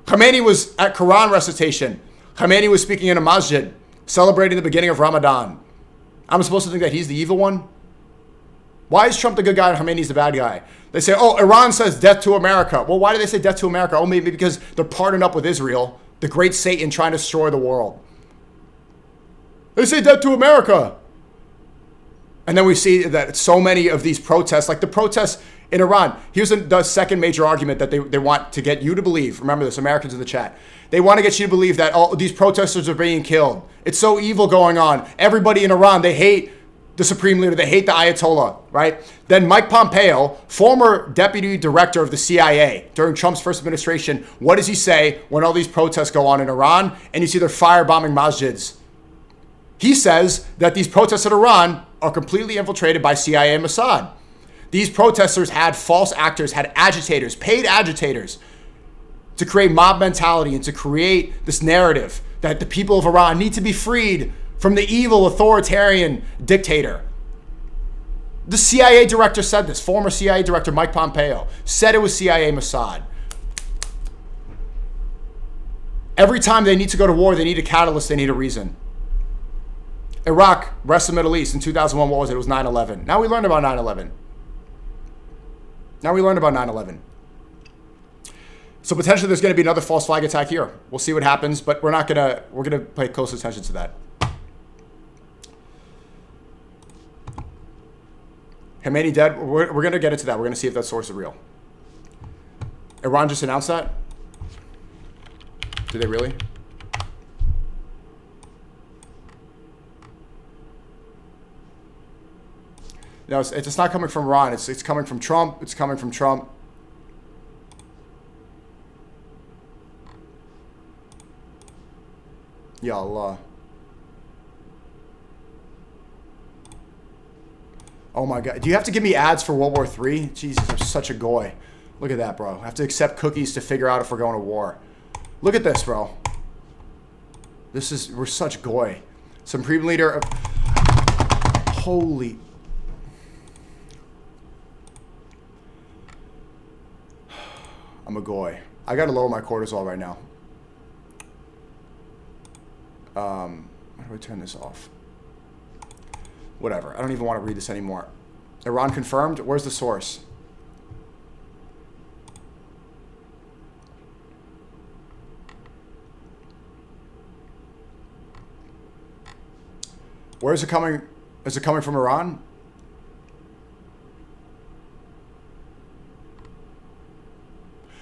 Khamenei was at Quran recitation. Khamenei was speaking in a masjid, celebrating the beginning of Ramadan. I'm supposed to think that he's the evil one? Why is Trump the good guy and Khamenei's the bad guy? They say, oh, Iran says death to America. Well, why do they say death to America? Oh, maybe because they're partnered up with Israel, the great Satan trying to destroy the world. They say death to America. And then we see that so many of these protests, like the protests in Iran, here's the second major argument that they want to get you to believe. Remember this, Americans in the chat. They want to get you to believe that all these protesters are being killed. It's so evil going on. Everybody in Iran, they hate the supreme leader. They hate the Ayatollah, right? Then Mike Pompeo, former deputy director of the CIA during Trump's first administration, what does he say when all these protests go on in Iran and you see they're firebombing masjids? He says that these protests in Iran are completely infiltrated by CIA and Mossad. These protesters had false actors, had agitators, paid agitators to create mob mentality and to create this narrative that the people of Iran need to be freed from the evil authoritarian dictator. The CIA director said this. Former CIA director Mike Pompeo said it was CIA Mossad. Every time they need to go to war, they need a catalyst, they need a reason. Iraq, rest of the Middle East, in 2001, what was it? It was 9/11. Now we learned about 9/11. So potentially there's going to be another false flag attack here. We'll see what happens, but we're going to pay close attention to that. Khomeini dead. We're going to get into that. We're going to see if that source is real. Iran just announced that? Did they really? No, it's not coming from Iran. It's coming from Trump. It's coming from Trump. Ya Allah. Oh my God. Do you have to give me ads for World War III? Jesus, I'm such a goy. Look at that, bro. I have to accept cookies to figure out if we're going to war. Look at this, bro. We're such goy. Supreme leader of... Holy... I'm a goy. I gotta lower my cortisol right now. How do I turn this off? Whatever. I don't even want to read this anymore. Iran confirmed? Where's the source? Where is it coming? Is it coming from Iran?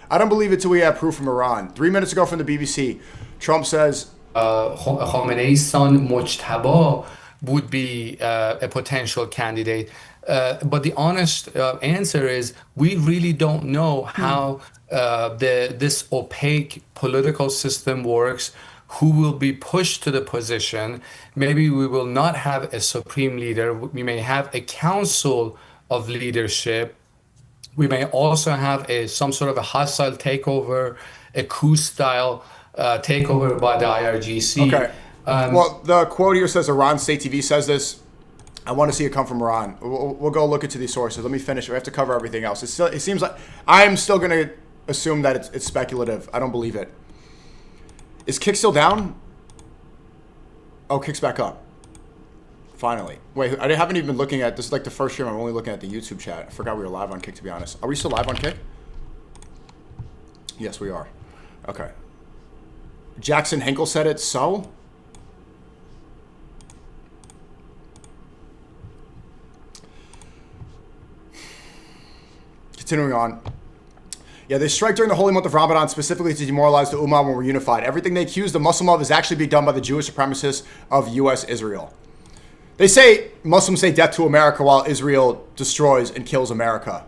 I don't believe it till we have proof from Iran. 3 minutes ago from the BBC, Trump says... Khamenei's son, Mujtaba, would be a potential candidate. But the honest answer is we really don't know how this opaque political system works, who will be pushed to the position. Maybe we will not have a supreme leader. We may have a council of leadership. We may also have some sort of a hostile takeover, a coup-style takeover by the IRGC. Okay. Well, the quote here says Iran State TV says this. I want to see it come from Iran. We'll go look into these sources. Let me finish. We have to cover everything else. It seems like I'm still going to assume that it's speculative. I don't believe it. Is Kick still down? Oh, Kick's back up. Finally. Wait, I haven't even been looking at... This is like the first stream I'm only looking at the YouTube chat. I forgot we were live on Kick, to be honest. Are we still live on Kick? Yes, we are. Okay. Jackson Hinkle said it, so? Continuing on. Yeah, they strike during the holy month of Ramadan specifically to demoralize the Ummah when we're unified. Everything they accuse the Muslim of is actually being done by the Jewish supremacists of U.S. Israel. They say Muslims say death to America while Israel destroys and kills America.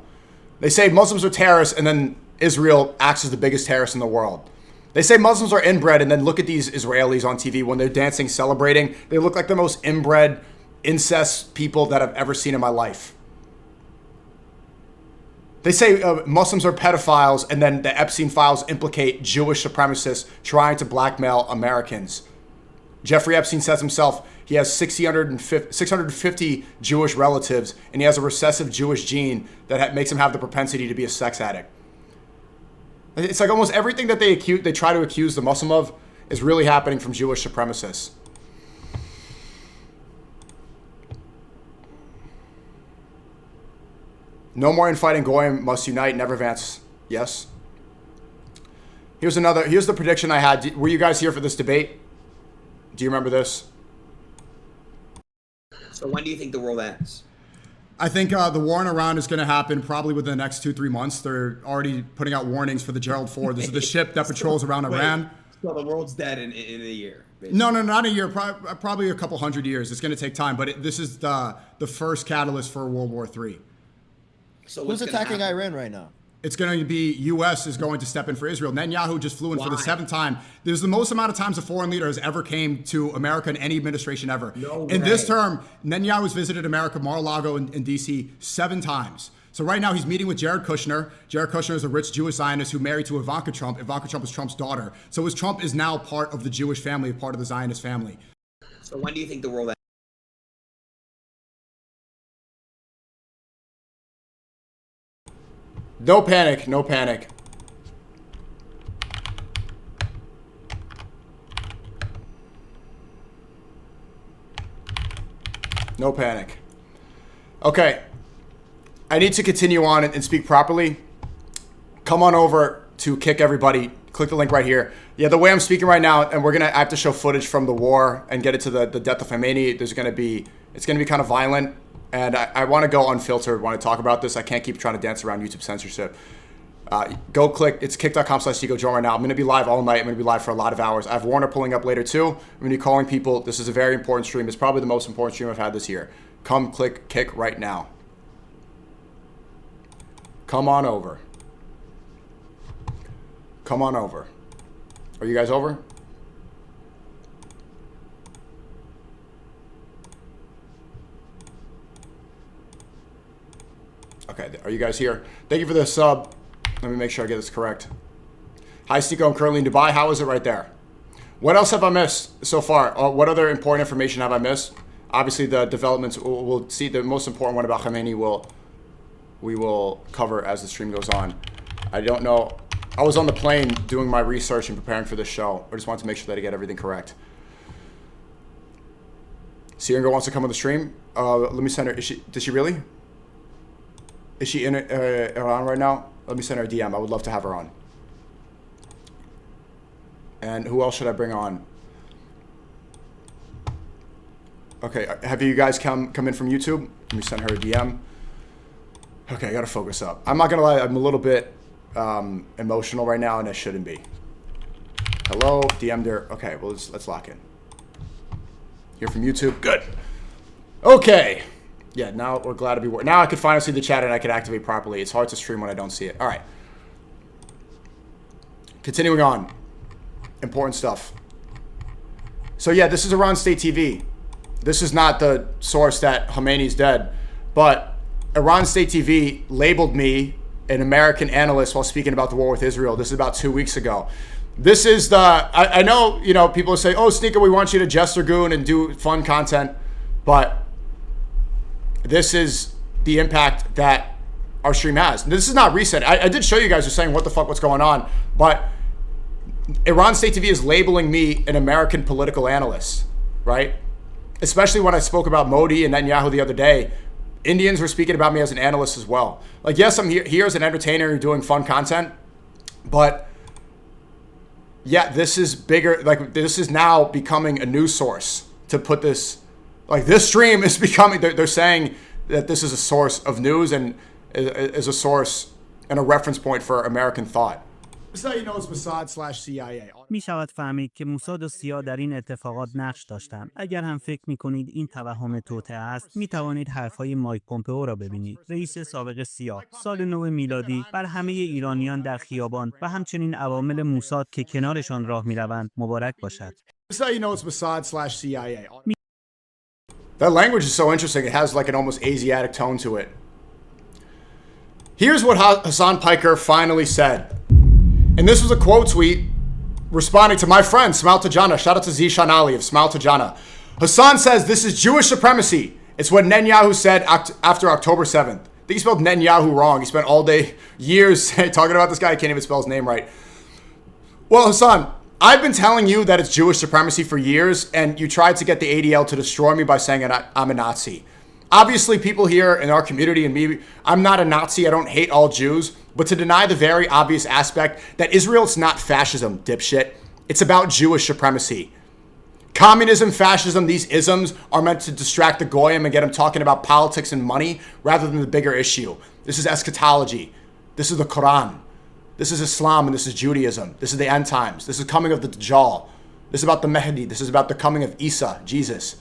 They say Muslims are terrorists and then Israel acts as the biggest terrorist in the world. They say Muslims are inbred and then look at these Israelis on TV when they're dancing, celebrating. They look like the most inbred, incest people that I've ever seen in my life. They say Muslims are pedophiles and then the Epstein files implicate Jewish supremacists trying to blackmail Americans. Jeffrey Epstein says himself he has 650 Jewish relatives and he has a recessive Jewish gene that makes him have the propensity to be a sex addict. It's like almost everything that they try to accuse the Muslim of is really happening from Jewish supremacists. No more infighting. Goyim must unite, never advance. Yes. Here's the prediction I had. Were you guys here for this debate? Do you remember this? So when do you think the world ends? I think the war in Iran is going to happen probably within the next 2-3 months. They're already putting out warnings for the Gerald Ford. This is the ship that patrols around Iran. So the world's dead in a year. Basically. No, not a year. Probably a couple hundred years. It's going to take time. But this is the first catalyst for World War III. So who's attacking Iran right now? It's going to be U.S. is going to step in for Israel. Netanyahu just flew in for the 7th time. There's the most amount of times a foreign leader has ever came to America in any administration ever. In this term, Netanyahu has visited America, Mar-a-Lago, and D.C. 7 times. So right now he's meeting with Jared Kushner. Jared Kushner is a rich Jewish Zionist who married to Ivanka Trump. Ivanka Trump is Trump's daughter. So Trump is now part of the Jewish family, part of the Zionist family. So when do you think the world ends? No panic, no panic. No panic. Okay. I need to continue on and speak properly. Come on over to kick everybody, click the link right here. Yeah, the way I'm speaking right now, and I have to show footage from the war and get it to the death of Khomeini. It's going to be kind of violent, and I want to go unfiltered when I talk about this. I can't keep trying to dance around YouTube censorship. Go click, it's kick.com/SNEAKO, join right now. I'm going to be live all night. I'm going to be live for a lot of hours. I have Warner pulling up later too. I'm going to be calling people. This is a very important stream. It's probably the most important stream I've had this year. Come click kick right now. Come on over. Come on over. Are you guys over? Okay, are you guys here? Thank you for the sub. Let me make sure I get this correct. Hi, SNEAKO. I'm currently in Dubai. How is it right there? What else have I missed so far? What other important information have I missed? Obviously, the developments, we'll see the most important one about Khomeini we will cover as the stream goes on. I don't know. I was on the plane doing my research and preparing for this show. I just wanted to make sure that I get everything correct. Siringo wants to come on the stream. Let me send her. Does she really? Is she in Iran right now? Let me send her a DM. I would love to have her on. And who else should I bring on? Okay, have you guys come in from YouTube? Let me send her a DM. Okay, I gotta focus up. I'm not gonna lie, I'm a little bit emotional right now, and I shouldn't be. Hello, DM'd her. Okay, well let's lock in. Here from YouTube, good. Okay. Yeah, now we're glad to be now I could finally see the chat and I could activate properly. It's hard to stream when I don't see it. All right. Continuing on. Important stuff. So yeah, this is Iran State TV. This is not the source that Khomeini's dead, but Iran State TV labeled me an American analyst while speaking about the war with Israel. This is about 2 weeks ago. This is I know, people say, oh, SNEAKO, we want you to jester goon and do fun content, but this is the impact that our stream has. This is not recent. I did show you guys who's saying, what the fuck, what's going on? But Iran State TV is labeling me an American political analyst, right? Especially when I spoke about Modi and Netanyahu the other day. Indians were speaking about me as an analyst as well. Like, yes, I'm here as an entertainer and doing fun content, but yeah, this is bigger. Like, this is now becoming a news source to put this. Like, this stream is becoming, they're saying that this is a source of news and is a source and a reference point for American thought. می شود فهمید که موساد و سیا در این اتفاقات نقش داشتند. اگر هم فکر می کنید این توهم توطئه است، می توانید حرفهای مایک پومپئو را ببینید. رئیس سابق سیا، سال نو میلادی بر همه ایرانیان در خیابان و همچنین عوامل موساد که کنارشان راه می روند مبارک باشد. That language is so interesting. It has like an almost Asiatic tone to it. Here's what Hassan Piker finally said. And this was a quote tweet responding to my friend, Smile Tajana. Shout out to Zishan Ali of Smile Tajana. Hassan says, this is Jewish supremacy. It's what Netanyahu said after October 7th. I think he spelled Netanyahu wrong. He spent all day, years talking about this guy. I can't even spell his name right. Well, Hassan, I've been telling you that it's Jewish supremacy for years, and you tried to get the ADL to destroy me by saying I'm a Nazi. Obviously, people here in our community and me, I'm not a Nazi. I don't hate all Jews. But to deny the very obvious aspect that Israel's not fascism, dipshit. It's about Jewish supremacy. Communism, fascism, these isms are meant to distract the goyim and get them talking about politics and money rather than the bigger issue. This is eschatology. This is the Quran. This is Islam and this is Judaism. This is the end times. This is coming of the Dajjal. This is about the Mahdi. This is about the coming of Isa, Jesus.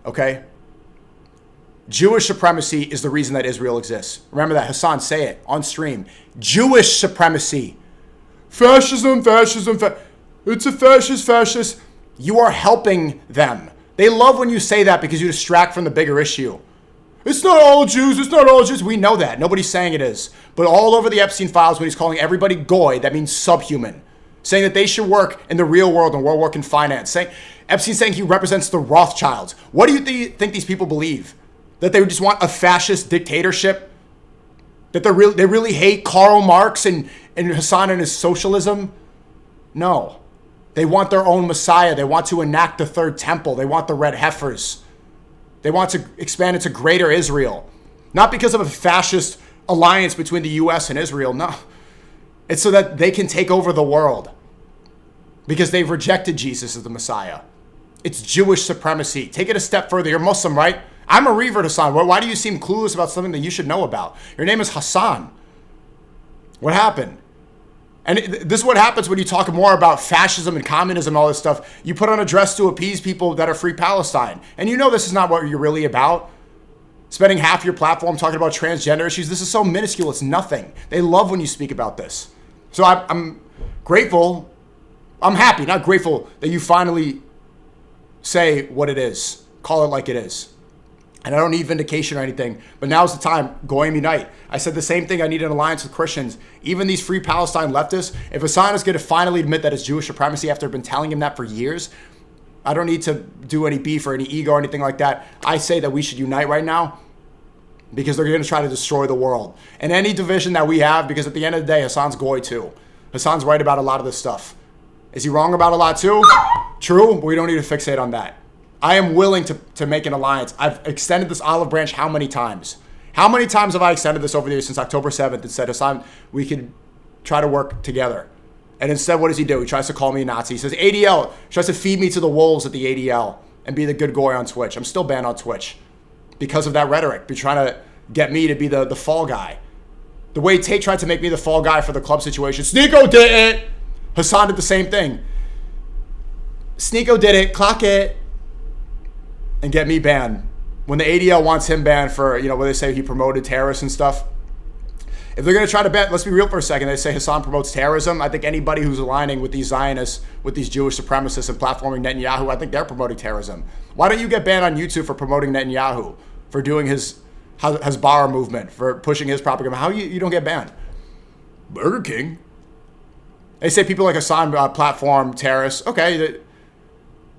Okay? Jewish supremacy is the reason that Israel exists. Remember that. Hassan, say it on stream. Jewish supremacy. Fascism. It's a fascist. You are helping them. They love when you say that because you distract from the bigger issue. It's not all Jews. We know that. Nobody's saying it is. But all over the Epstein files, when he's calling everybody goy, that means subhuman. Saying that they should work in the real world and work in finance. Epstein's saying he represents the Rothschilds. What do you think these people believe? That they just want a fascist dictatorship? That they really hate Karl Marx and Hassan and his socialism? No. They want their own Messiah. They want to enact the third temple. They want the red heifers. They want to expand into greater Israel. Not because of a fascist alliance between the U.S. and Israel. No. It's so that they can take over the world because they've rejected Jesus as the Messiah. It's Jewish supremacy. Take it a step further. You're Muslim, right? I'm a revert, Hassan. Why do you seem clueless about something that you should know about? Your name is Hassan. What happened? And this is what happens when you talk more about fascism and communism and all this stuff. You put on a dress to appease people that are free Palestine. And you know this is not what you're really about. Spending half your platform talking about transgender issues. This is so minuscule. It's nothing. They love when you speak about this. So I'm grateful. I'm happy, not grateful, that you finally say what it is. Call it like it is. And I don't need vindication or anything, but now's the time. Goyim unite. I said the same thing. I need an alliance with Christians. Even these free Palestine leftists, if Hassan is going to finally admit that it's Jewish supremacy after I've been telling him that for years, I don't need to do any beef or any ego or anything like that. I say that we should unite right now because they're going to try to destroy the world. And any division that we have, because at the end of the day, Hassan's goy too. Hassan's right about a lot of this stuff. Is he wrong about a lot too? True, but we don't need to fixate on that. I am willing to make an alliance. I've extended this olive branch how many times? How many times have I extended this over the years since October 7th and said, Hassan, we could try to work together? And instead, what does he do? He tries to call me a Nazi. He says, ADL, tries to feed me to the wolves at the ADL and be the good goy on Twitch. I'm still banned on Twitch because of that rhetoric. They're trying to get me to be the fall guy. The way Tate tried to make me the fall guy for the club situation. SNEAKO did it. Hassan did the same thing. SNEAKO did it. Clock it. And get me banned. When the ADL wants him banned for, where they say he promoted terrorists and stuff. If they're going to try to ban, let's be real for a second. They say Hassan promotes terrorism. I think anybody who's aligning with these Zionists, with these Jewish supremacists and platforming Netanyahu, I think they're promoting terrorism. Why don't you get banned on YouTube for promoting Netanyahu, for doing his Hezbollah movement, for pushing his propaganda? How you don't get banned? Burger King. They say people like Hassan platform terrorists. Okay,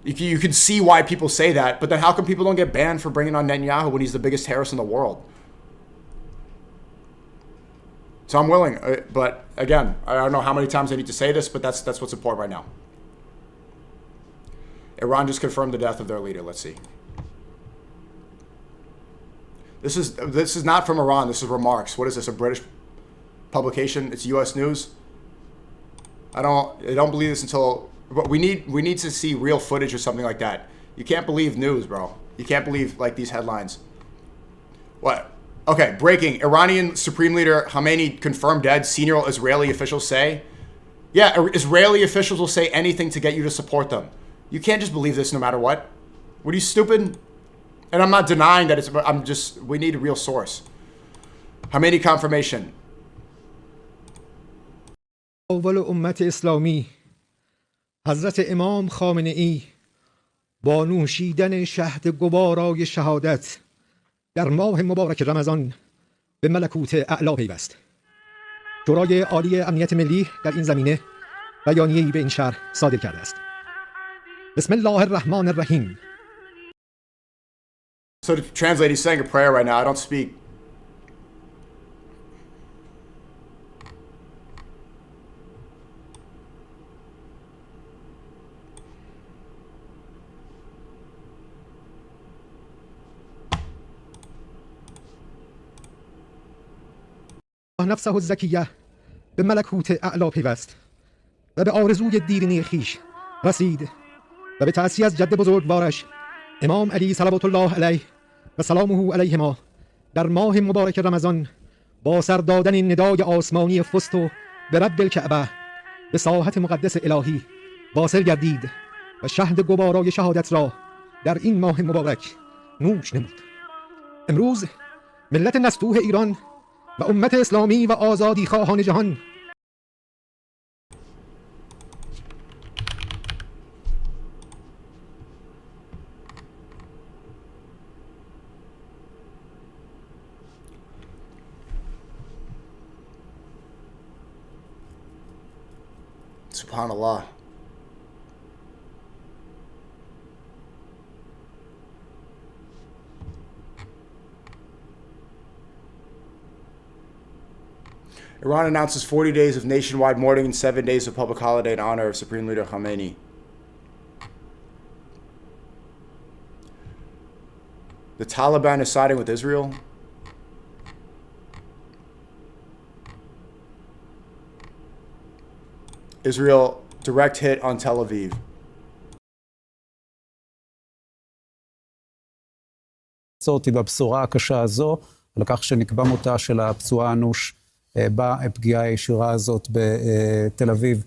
you can see why people say that, but then how come people don't get banned for bringing on Netanyahu when he's the biggest terrorist in the world? So I'm willing, but again, I don't know how many times I need to say this, but that's what's important right now. Iran just confirmed the death of their leader. Let's see. This is not from Iran. This is Remarks. What is this? A British publication? It's U.S. News. I don't believe this until. But we need to see real footage or something like that. You can't believe news, bro. You can't believe like these headlines. What? Okay, breaking. Iranian Supreme Leader Khamenei confirmed dead. Senior Israeli officials say. Yeah, Israeli officials will say anything to get you to support them. You can't just believe this no matter what. What are you, stupid? And I'm not denying that we need a real source. Khamenei confirmation. اول امت اسلامی حضرت امام خامنه ای با نوشیدن شهد گوارای شهادت در ماه مبارک رمضان به ملکوت اعلی پیوست. شورای عالی امنیت ملی در این زمینه بیانیه‌ای به این شهر صادر کرده است. بسم الله الرحمن الرحیم. So to translate, he's saying a prayer right now. I don't speak. نفسه الزکیه به ملکوت اعلی پیوست و به آرزوی دیرینه خویش رسید و به تأسی از جد بزرگوارش امام علی صلوات الله علیه و سلامه علیهما در ماه مبارک رمضان با سر دادن ندای آسمانی فست و به رب الکعبه به ساحت مقدس الهی واصل گردید و شهد گوارای شهادت را در این ماه مبارک نوش نمود. امروز ملت نستوه ایران و امت اسلامی و آزادی خواهان جهان Subhanallah. Iran announces 40 days of nationwide mourning and 7 days of public holiday in honor of Supreme Leader Khamenei. The Taliban is siding with Israel. Israel direct hit on Tel Aviv. בבשורה הקשה הזו, על כך שנקבע מותה של הפצועה האנוש בפגיעה הישירה הזאת בתל אביב.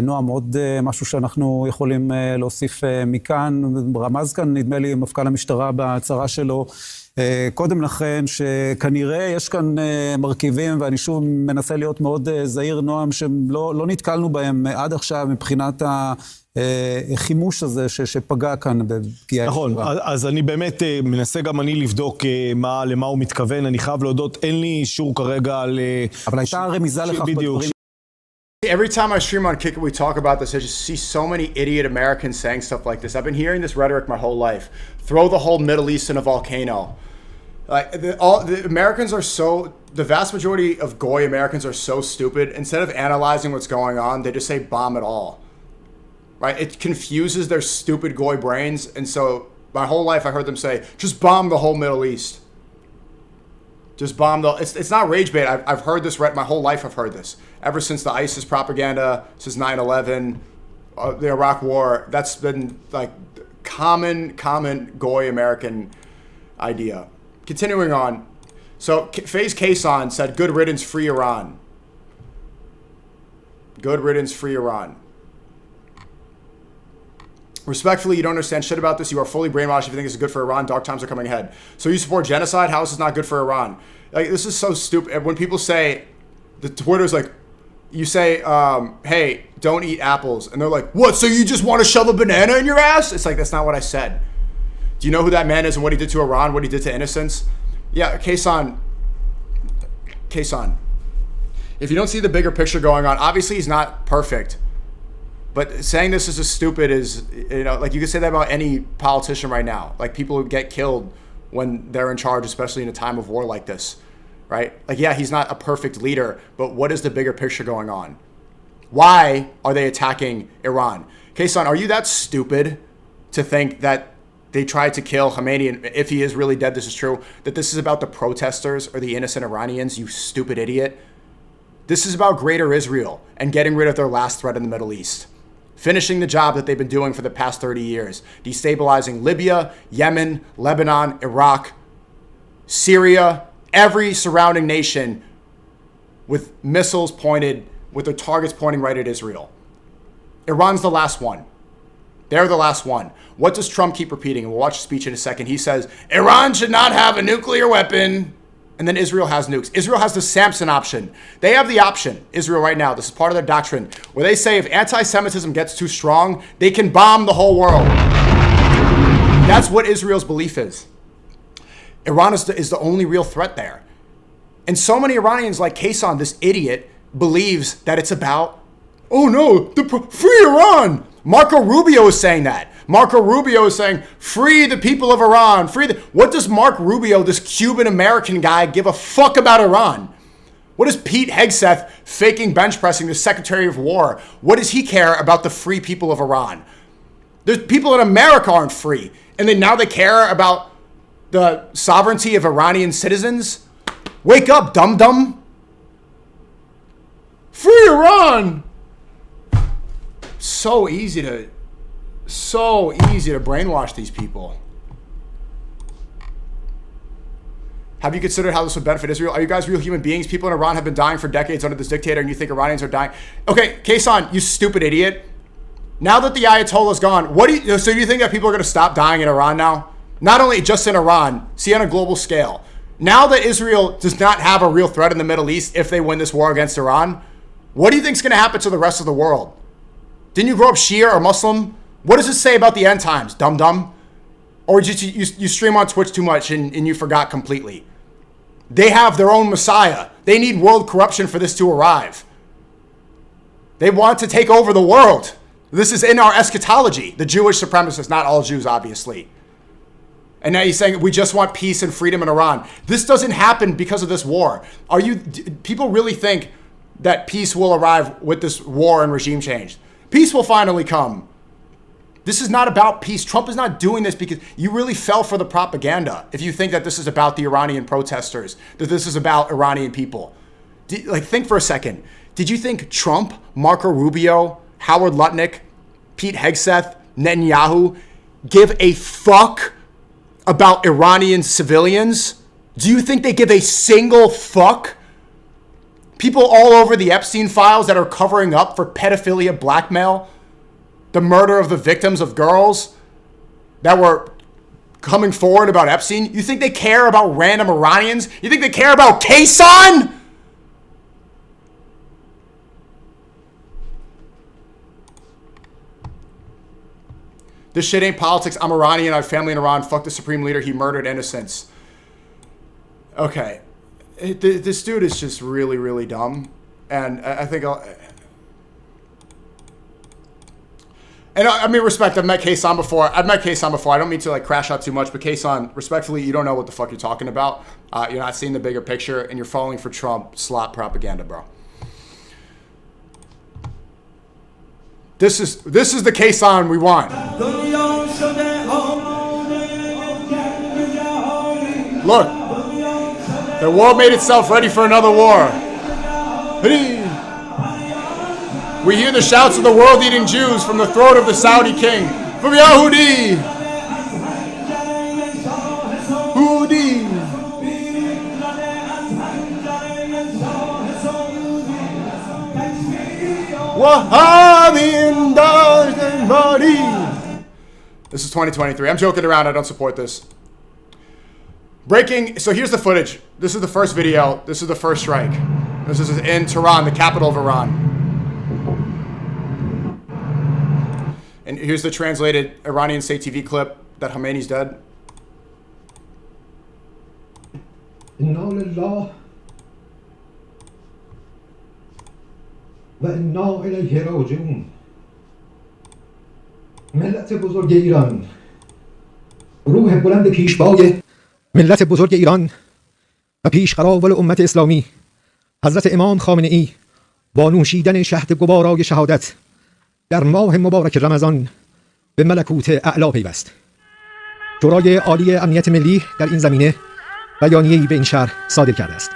נועם, עוד משהו שאנחנו יכולים להוסיף מכאן, רמז כאן, נדמה לי, מפכ"ל המשטרה בהצהרה שלו, קודם לכן, שכנראה יש כאן מרכיבים, ואני שוב מנסה להיות מאוד זהיר, נועם, שלא נתקלנו בהם עד עכשיו מבחינת החימוש הזה שפגע כאן בפגיעה. נכון, אז אני באמת מנסה גם אני לבדוק למה הוא מתכוון, אני חייב להודות, אין לי אישור כרגע על... אבל הייתה רמיזה לכך בדברים. Every time I stream on Kick It, we talk about this. I just see so many idiot Americans saying stuff like this. I've been hearing this rhetoric my whole life. Throw the whole Middle East in a volcano. Like the Americans are so, the vast majority of Goy Americans are so stupid. Instead of analyzing what's going on, they just say bomb it all. Right? It confuses their stupid Goy brains. And so my whole life I heard them say, just bomb the whole Middle East. Just bomb the... It's not rage bait. I've heard this my whole life. I've heard this. Ever since the ISIS propaganda, since 9/11, the Iraq War, that's been like common Goy American idea. Continuing on. So FaZe Kason said, good riddance, free Iran. Good riddance, free Iran. Respectfully, you don't understand shit about this. You are fully brainwashed if you think this is good for Iran. Dark times are coming ahead. So you support genocide? How is this not good for Iran? Like, this is so stupid. When people say, the Twitter's like, you say, hey, don't eat apples. And they're like, what? So you just want to shove a banana in your ass? It's like, that's not what I said. Do you know who that man is and what he did to Iran, what he did to innocents? Yeah, Kason. If you don't see the bigger picture going on, obviously he's not perfect. But saying this is stupid is, you know, like you could say that about any politician right now. Like people who get killed when they're in charge, especially in a time of war like this, right? Like, yeah, he's not a perfect leader, but what is the bigger picture going on? Why are they attacking Iran? Kason, are you that stupid to think that they tried to kill Khamenei, and if he is really dead, this is true, that this is about the protesters or the innocent Iranians, you stupid idiot? This is about greater Israel and getting rid of their last threat in the Middle East. Finishing the job that they've been doing for the past 30 years. Destabilizing Libya, Yemen, Lebanon, Iraq, Syria, every surrounding nation with missiles pointed, with their targets pointing right at Israel. Iran's the last one. They're the last one. What does Trump keep repeating? And we'll watch the speech in a second. He says, Iran should not have a nuclear weapon. And then Israel has nukes. Israel has the Samson option. They have the option, Israel right now, this is part of their doctrine, where they say if anti-Semitism gets too strong, they can bomb the whole world. That's what Israel's belief is. Iran is the only real threat there. And so many Iranians like Kason, this idiot, believes that it's about, oh no, free Iran. Marco Rubio is saying that. Marco Rubio is saying, free the people of Iran. What does Mark Rubio, this Cuban-American guy, give a fuck about Iran? What does Pete Hegseth, faking bench pressing the Secretary of War, what does he care about the free people of Iran? There's people in America aren't free. And then now they care about the sovereignty of Iranian citizens? Wake up, dum-dum. Free Iran. So easy to brainwash these people. Have you considered how this would benefit Israel? Are you guys real human beings? People in Iran have been dying for decades under this dictator, and you think Iranians are dying? Okay, Kason, you stupid idiot. Now that the Ayatollah's gone, so you think that people are going to stop dying in Iran now? Not only just in Iran, see on a global scale. Now that Israel does not have a real threat in the Middle East if they win this war against Iran, what do you think is going to happen to the rest of the world? Didn't you grow up Shia or Muslim? What does it say about the end times, dum-dum? Or just you stream on Twitch too much and you forgot completely? They have their own Messiah. They need world corruption for this to arrive. They want to take over the world. This is in our eschatology. The Jewish supremacists, not all Jews, obviously. And now he's saying we just want peace and freedom in Iran. This doesn't happen because of this war. People really think that peace will arrive with this war and regime change? Peace will finally come. This is not about peace. Trump is not doing this because you really fell for the propaganda if you think that this is about the Iranian protesters, that this is about Iranian people. think for a second. Did you think Trump, Marco Rubio, Howard Lutnick, Pete Hegseth, Netanyahu give a fuck about Iranian civilians? Do you think they give a single fuck? People all over the Epstein files that are covering up for pedophilia, blackmail, the murder of the victims of girls that were coming forward about Epstein. You think they care about random Iranians? You think they care about Kaysan? This shit ain't politics. I'm Iranian. I have family in Iran. Fuck the supreme leader. He murdered innocents. Okay. This dude is just really, really dumb. And I think I mean, respect. I've met Kaysan before. I don't mean to like crash out too much, but Kaysan, respectfully, you don't know what the fuck you're talking about. You're not seeing the bigger picture, and you're falling for Trump slop propaganda, bro. This is the Kaysan we want. Look. The world made itself ready for another war. We hear the shouts of the world-eating Jews from the throat of the Saudi king. From Yahudi! Hudi! This is 2023. I'm joking around. I don't support this. Breaking. So here's the footage. This is the first video. This is the first strike. This is in Tehran, the capital of Iran. And here's the translated Iranian state TV clip that Khomeini's dead. Inna lillah و انا الیه راجعون. ملت بزرگ ایران، روح بلند پیشوای ملت بزرگ ایران و پیشقراول امت اسلامی حضرت امام خامنه ای با نوشیدن شهد گوارای شهادت در ماه مبارک رمضان به ملکوت اعلی پیوست. شورای عالی امنیت ملی در این زمینه بیانیه‌ای به این شهر صادر کرده است.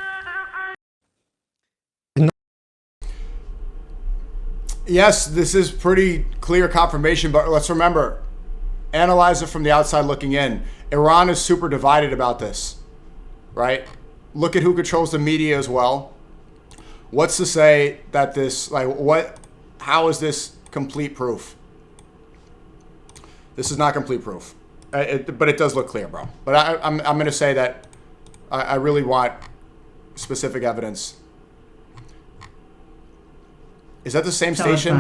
Yes, this is pretty clear confirmation, but let's remember, analyze it from the outside looking in. Iran is super divided about this, right? Look at who controls the media as well. What's to say that this, how is this complete proof? This is not complete proof, but it does look clear, bro. But I'm going to say that I really want specific evidence. Is that the same station?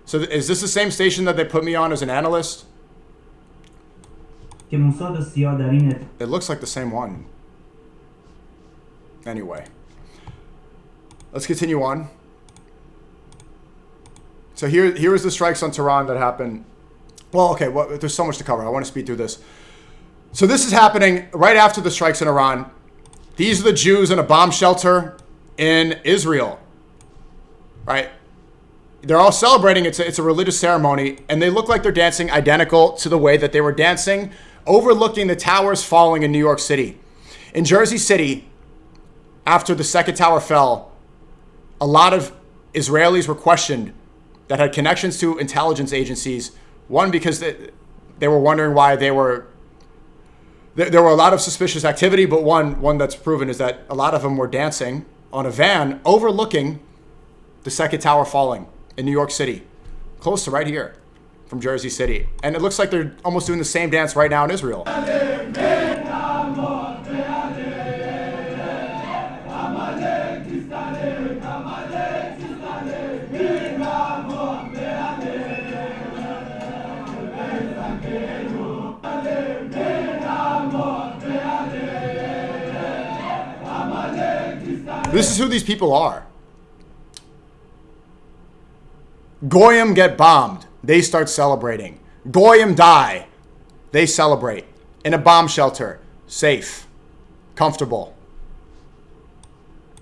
So is this the same station that they put me on as an analyst? It looks like the same one. Anyway, let's continue on. So here is the strikes on Tehran that happened. Well, okay, there's so much to cover. I want to speed through this. So this is happening right after the strikes in Iran. These are the Jews in a bomb shelter in Israel, right? They're all celebrating. It's a religious ceremony, and they look like they're dancing identical to the way that they were dancing, overlooking the towers falling in New York City. In Jersey City, after the second tower fell, a lot of Israelis were questioned that had connections to intelligence agencies. One, because they were wondering why there were a lot of suspicious activity, but one that's proven is that a lot of them were dancing on a van overlooking the second tower falling in New York City, close to right here from Jersey City. And it looks like they're almost doing the same dance right now in Israel. This is who these people are. Goyim get bombed. They start celebrating. Goyim die. They celebrate. In a bomb shelter. Safe. Comfortable.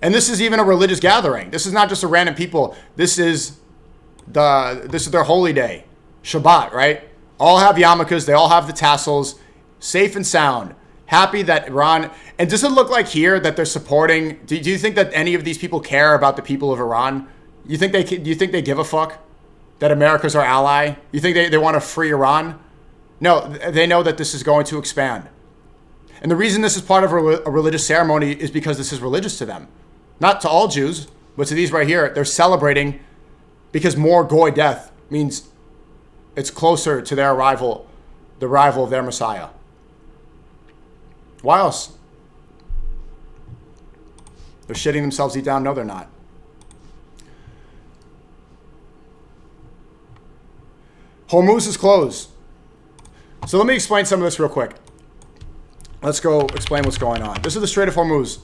And this is even a religious gathering. This is not just a random people. This is their holy day. Shabbat, right? All have yarmulkes. They all have the tassels. Safe and sound. happy that Iran, and does it look like here that they're supporting, do you think that any of these people care about the people of Iran? Do you think they give a fuck that America's our ally? You think they want to free Iran? No, they know that this is going to expand. And the reason this is part of a religious ceremony is because this is religious to them. Not to all Jews, but to these right here. They're celebrating because more goy death means it's closer to their arrival, the arrival of their Messiah. Why else? They're shitting themselves deep down. No, they're not. Hormuz is closed. So let me explain some of this real quick. Let's go explain what's going on. This is the Strait of Hormuz,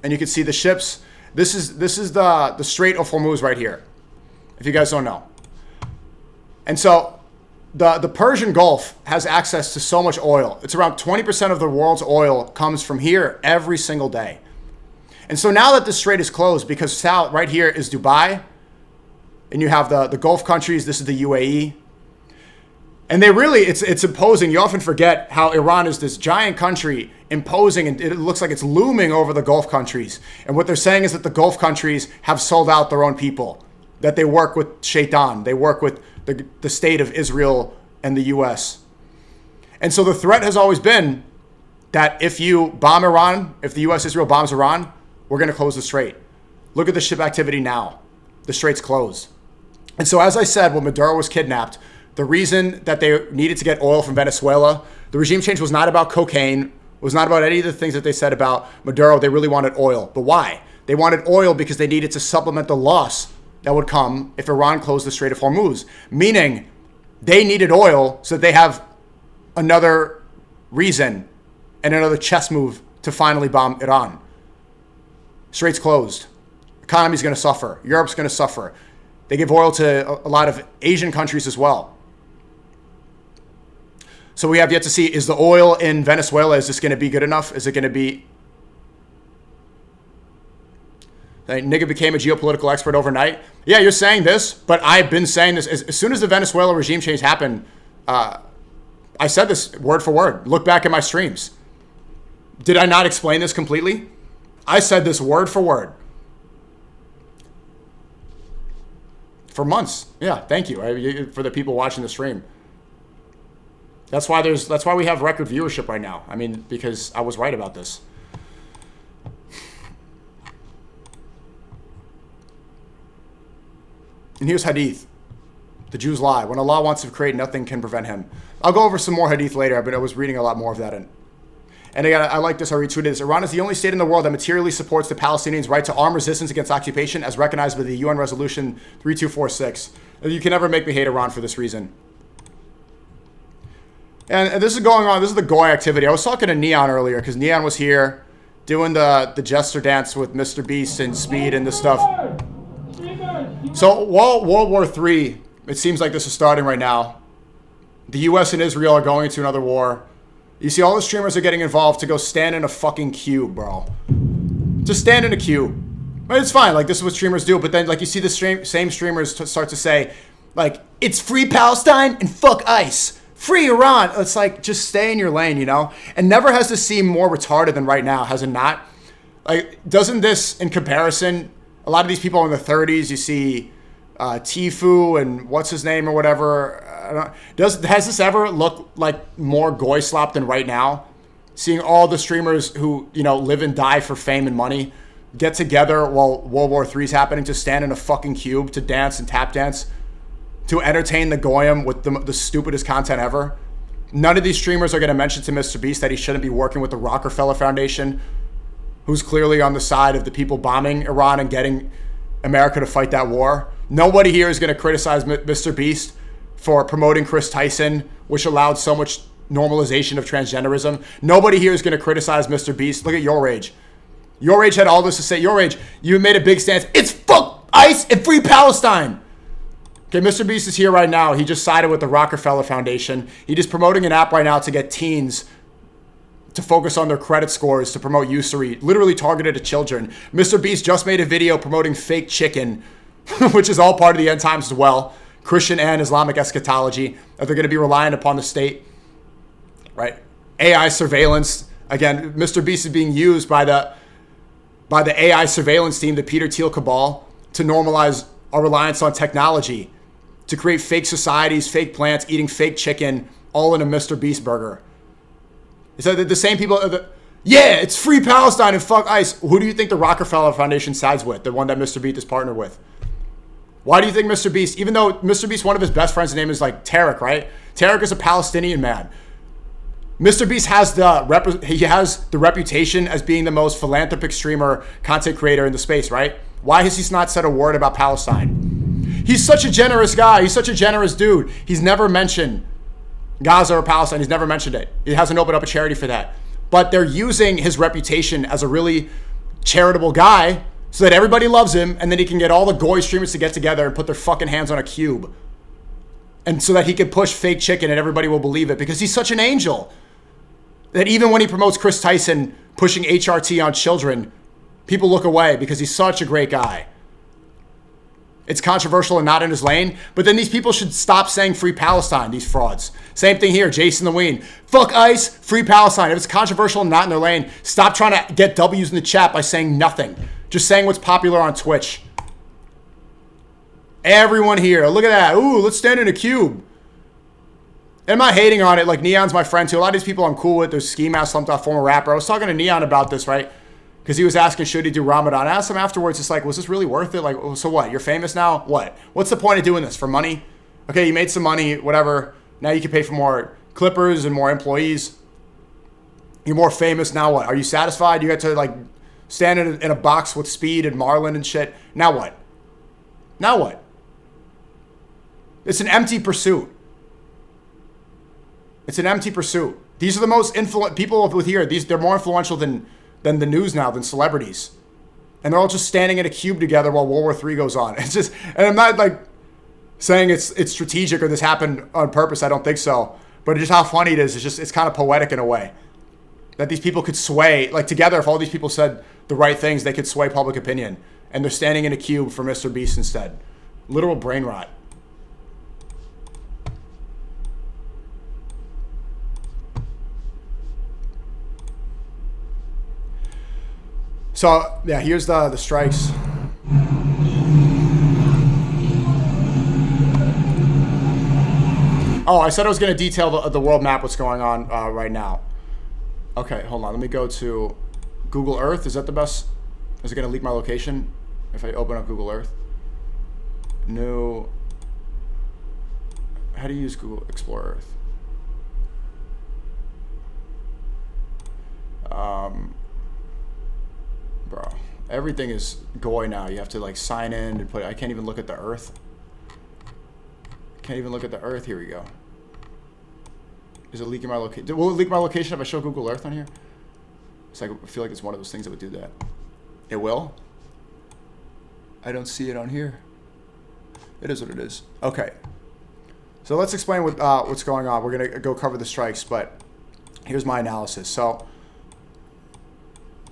and you can see the ships. This is the Strait of Hormuz right here, if you guys don't know. And so the Persian Gulf has access to so much oil. It's around 20% of the world's oil comes from here every single day. And so now that the strait is closed, because south right here is Dubai, and you have the Gulf countries, this is the UAE. And they really, it's imposing. You often forget how Iran is this giant country imposing, and it looks like it's looming over the Gulf countries. And what they're saying is that the Gulf countries have sold out their own people, that they work with Shaitan, they work with the state of Israel and the US. And so the threat has always been that if you bomb Iran, if the US, Israel bombs Iran, we're going to close the strait. Look at the ship activity now. The strait's closed. And so as I said, when Maduro was kidnapped, the reason that they needed to get oil from Venezuela, the regime change was not about cocaine, was not about any of the things that they said about Maduro. They really wanted oil. But why? They wanted oil because they needed to supplement the loss that would come if Iran closed the Strait of Hormuz. Meaning, they needed oil so that they have another reason and another chess move to finally bomb Iran. Strait's closed. Economy's going to suffer. Europe's going to suffer. They give oil to a lot of Asian countries as well. So we have yet to see, is the oil in Venezuela, is this going to be good enough? Is it going to be... Nigga became a geopolitical expert overnight. Yeah, you're saying this, but I've been saying this. As soon as the Venezuela regime change happened, I said this word for word. Look back at my streams. Did I not explain this completely? I said this word for word. For months. Yeah, thank you for the people watching the stream. That's why we have record viewership right now. I mean, because I was right about this. And here's Hadith. The Jews lie. When Allah wants to create, nothing can prevent him. I'll go over some more Hadith later, but I was reading a lot more of that. And again, I like this. I retweeted this. Iran is the only state in the world that materially supports the Palestinians' right to armed resistance against occupation as recognized by the UN Resolution 3246. You can never make me hate Iran for this reason. And this is going on. This is the Goy activity. I was talking to Neon earlier because Neon was here doing the jester dance with Mr. Beast and Speed and this stuff. So while World War III, it seems like this is starting right now. The US and Israel are going into another war. You see all the streamers are getting involved to go stand in a fucking queue, bro. Just stand in a queue. But it's fine. Like, this is what streamers do. But then, like, you see the same streamers start to say, like, it's free Palestine and fuck ICE. Free Iran. It's like, just stay in your lane, you know? And never has this seemed more retarded than right now, has it not? Like, doesn't this, in comparison, a lot of these people in the 30s, you see Tifu and what's his name or whatever. Has this ever looked like more goy slop than right now? Seeing all the streamers who, you know, live and die for fame and money get together while World War III is happening to stand in a fucking cube to dance and tap dance to entertain the goyim with the stupidest content ever. None of these streamers are going to mention to Mr. Beast that he shouldn't be working with the Rockefeller Foundation, who's clearly on the side of the people bombing Iran and getting America to fight that war. Nobody here is going to criticize Mr. Beast for promoting Chris Tyson, which allowed so much normalization of transgenderism. Nobody here is going to criticize Mr. Beast. Look at Your Rage. Your Rage had all this to say. Your Rage, you made a big stance. It's fuck ICE and free Palestine. Okay, Mr. Beast is here right now. He just sided with the Rockefeller Foundation. He's just promoting an app right now to get teens to focus on their credit scores, to promote usury, literally targeted at children. Mr. Beast just made a video promoting fake chicken, which is all part of the end times as well. Christian and Islamic eschatology, that they're going to be reliant upon the state, right? AI surveillance Again, Mr. Beast is being used by the AI surveillance team, the Peter Thiel cabal, to normalize our reliance on technology, to create fake societies, fake plants, eating fake chicken, all in a Mr. Beast burger. So the same people, yeah, it's free Palestine and fuck ICE. Who do you think the Rockefeller Foundation sides with? The one that Mr. Beast is partnered with. Why do you think Mr. Beast, even though Mr. Beast, one of his best friends' name is like Tarek, right? Tarek is a Palestinian man. Mr. Beast has the reputation as being the most philanthropic streamer, content creator in the space, right? Why has he not said a word about Palestine? He's such a generous guy. He's such a generous dude. He's never mentioned Gaza or Palestine. He's never mentioned it. He hasn't opened up a charity for that. But they're using his reputation as a really charitable guy so that everybody loves him, and then he can get all the goy streamers to get together and put their fucking hands on a cube. And so that he can push fake chicken and everybody will believe it because he's such an angel. That even when he promotes Chris Tyson pushing HRT on children, people look away because he's such a great guy. It's controversial and not in his lane, but then these people should stop saying free Palestine, these frauds. Same thing here, Jason the Ween. Fuck ICE, free Palestine. If it's controversial and not in their lane, stop trying to get W's in the chat by saying nothing. Just saying what's popular on Twitch. Everyone here, look at that. Ooh, let's stand in a cube. And I'm not hating on it. Like, Neon's my friend too. A lot of these people I'm cool with. There's Ski Mask, Slumped Off, former rapper. I was talking to Neon about this, right? Because he was asking, should he do Ramadan? I asked him afterwards, it's like, was this really worth it? Like, so what? You're famous now? What? What's the point of doing this? For money? Okay, you made some money, whatever. Now you can pay for more clippers and more employees. You're more famous. Now what? Are you satisfied? You get to, like, stand in a box with Speed and Marlon and shit. Now what? Now what? It's an empty pursuit. It's an empty pursuit. These are the most people with here. They're more influential than the news now, than celebrities. And they're all just standing in a cube together while World War III goes on. It's just, and I'm not like saying it's strategic or this happened on purpose. I don't think so. But just how funny it is. It's kind of poetic in a way. That these people could sway, like together, if all these people said the right things, they could sway public opinion. And they're standing in a cube for Mr. Beast instead. Literal brain rot. So, yeah, here's the strikes. Oh, I said I was going to detail the world map, what's going on right now. Okay, hold on. Let me go to Google Earth. Is that the best? Is it going to leak my location if I open up Google Earth? No. How do you use Google Explore Earth? Bro, everything is goy now. You have to like sign in and put. I can't even look at the Earth. Can't even look at the Earth. Here we go. Is it leaking my location? Will it leak my location if I show Google Earth on here? It's like, I feel like it's one of those things that would do that. It will? I don't see it on here. It is what it is. Okay. So let's explain what's going on. We're going to go cover the strikes, but here's my analysis. So,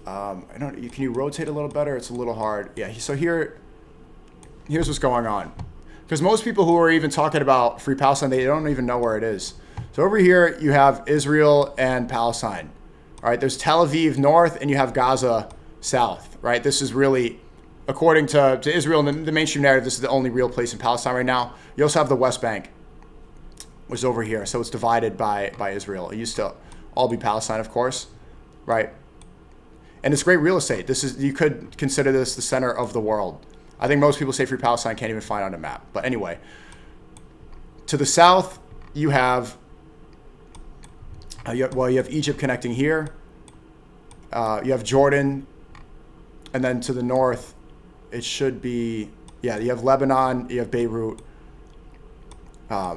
can you rotate a little better? It's a little hard. Yeah, so here's what's going on. Because most people who are even talking about Free Palestine, they don't even know where it is. So over here, you have Israel and Palestine. All right, there's Tel Aviv north, and you have Gaza south, right? This is really, according to Israel and the mainstream narrative, this is the only real place in Palestine right now. You also have the West Bank, which is over here. So it's divided by Israel. It used to all be Palestine, of course, right? And it's great real estate. You could consider this the center of the world. I think most people say Free Palestine can't even find on a map. But anyway, to the south, you have Egypt connecting here. You have Jordan. And then to the north, it should be, you have Lebanon, you have Beirut. I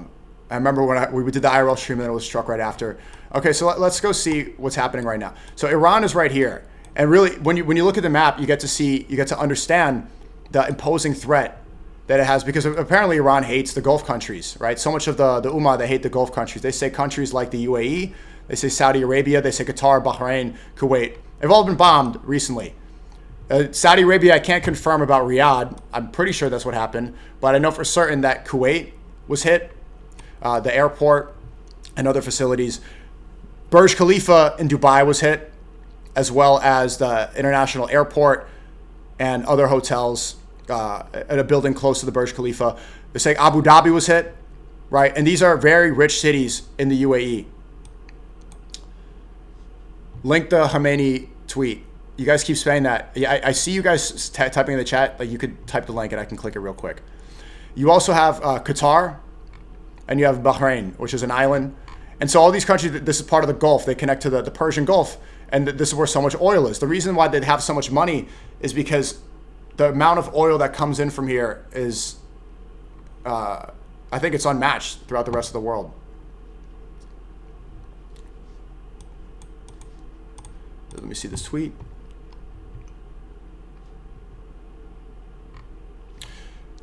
remember when we did the IRL stream and then it was struck right after. Okay, so let's go see what's happening right now. So Iran is right here. And really, when you look at the map, you get to understand the imposing threat that it has, because apparently Iran hates the Gulf countries, right? So much of the Ummah, they hate the Gulf countries. They say countries like the UAE, they say Saudi Arabia, they say Qatar, Bahrain, Kuwait. They've all been bombed recently. Saudi Arabia, I can't confirm about Riyadh. I'm pretty sure that's what happened, but I know for certain that Kuwait was hit, the airport and other facilities. Burj Khalifa in Dubai was hit. as well as the international airport and other hotels at a building close to the Burj Khalifa. They're saying Abu Dhabi was hit, right? And these are very rich cities in the UAE. Link the Khamenei tweet. You guys keep saying that. I see you guys typing in the chat. Like, you could type the link and I can click it real quick. You also have Qatar, and you have Bahrain, which is an island. And so all these countries, this is part of the Gulf. They connect to the Persian Gulf, and this is where so much oil is. The reason why they have so much money is because the amount of oil that comes in from here is, I think it's unmatched throughout the rest of the world. Let me see this tweet.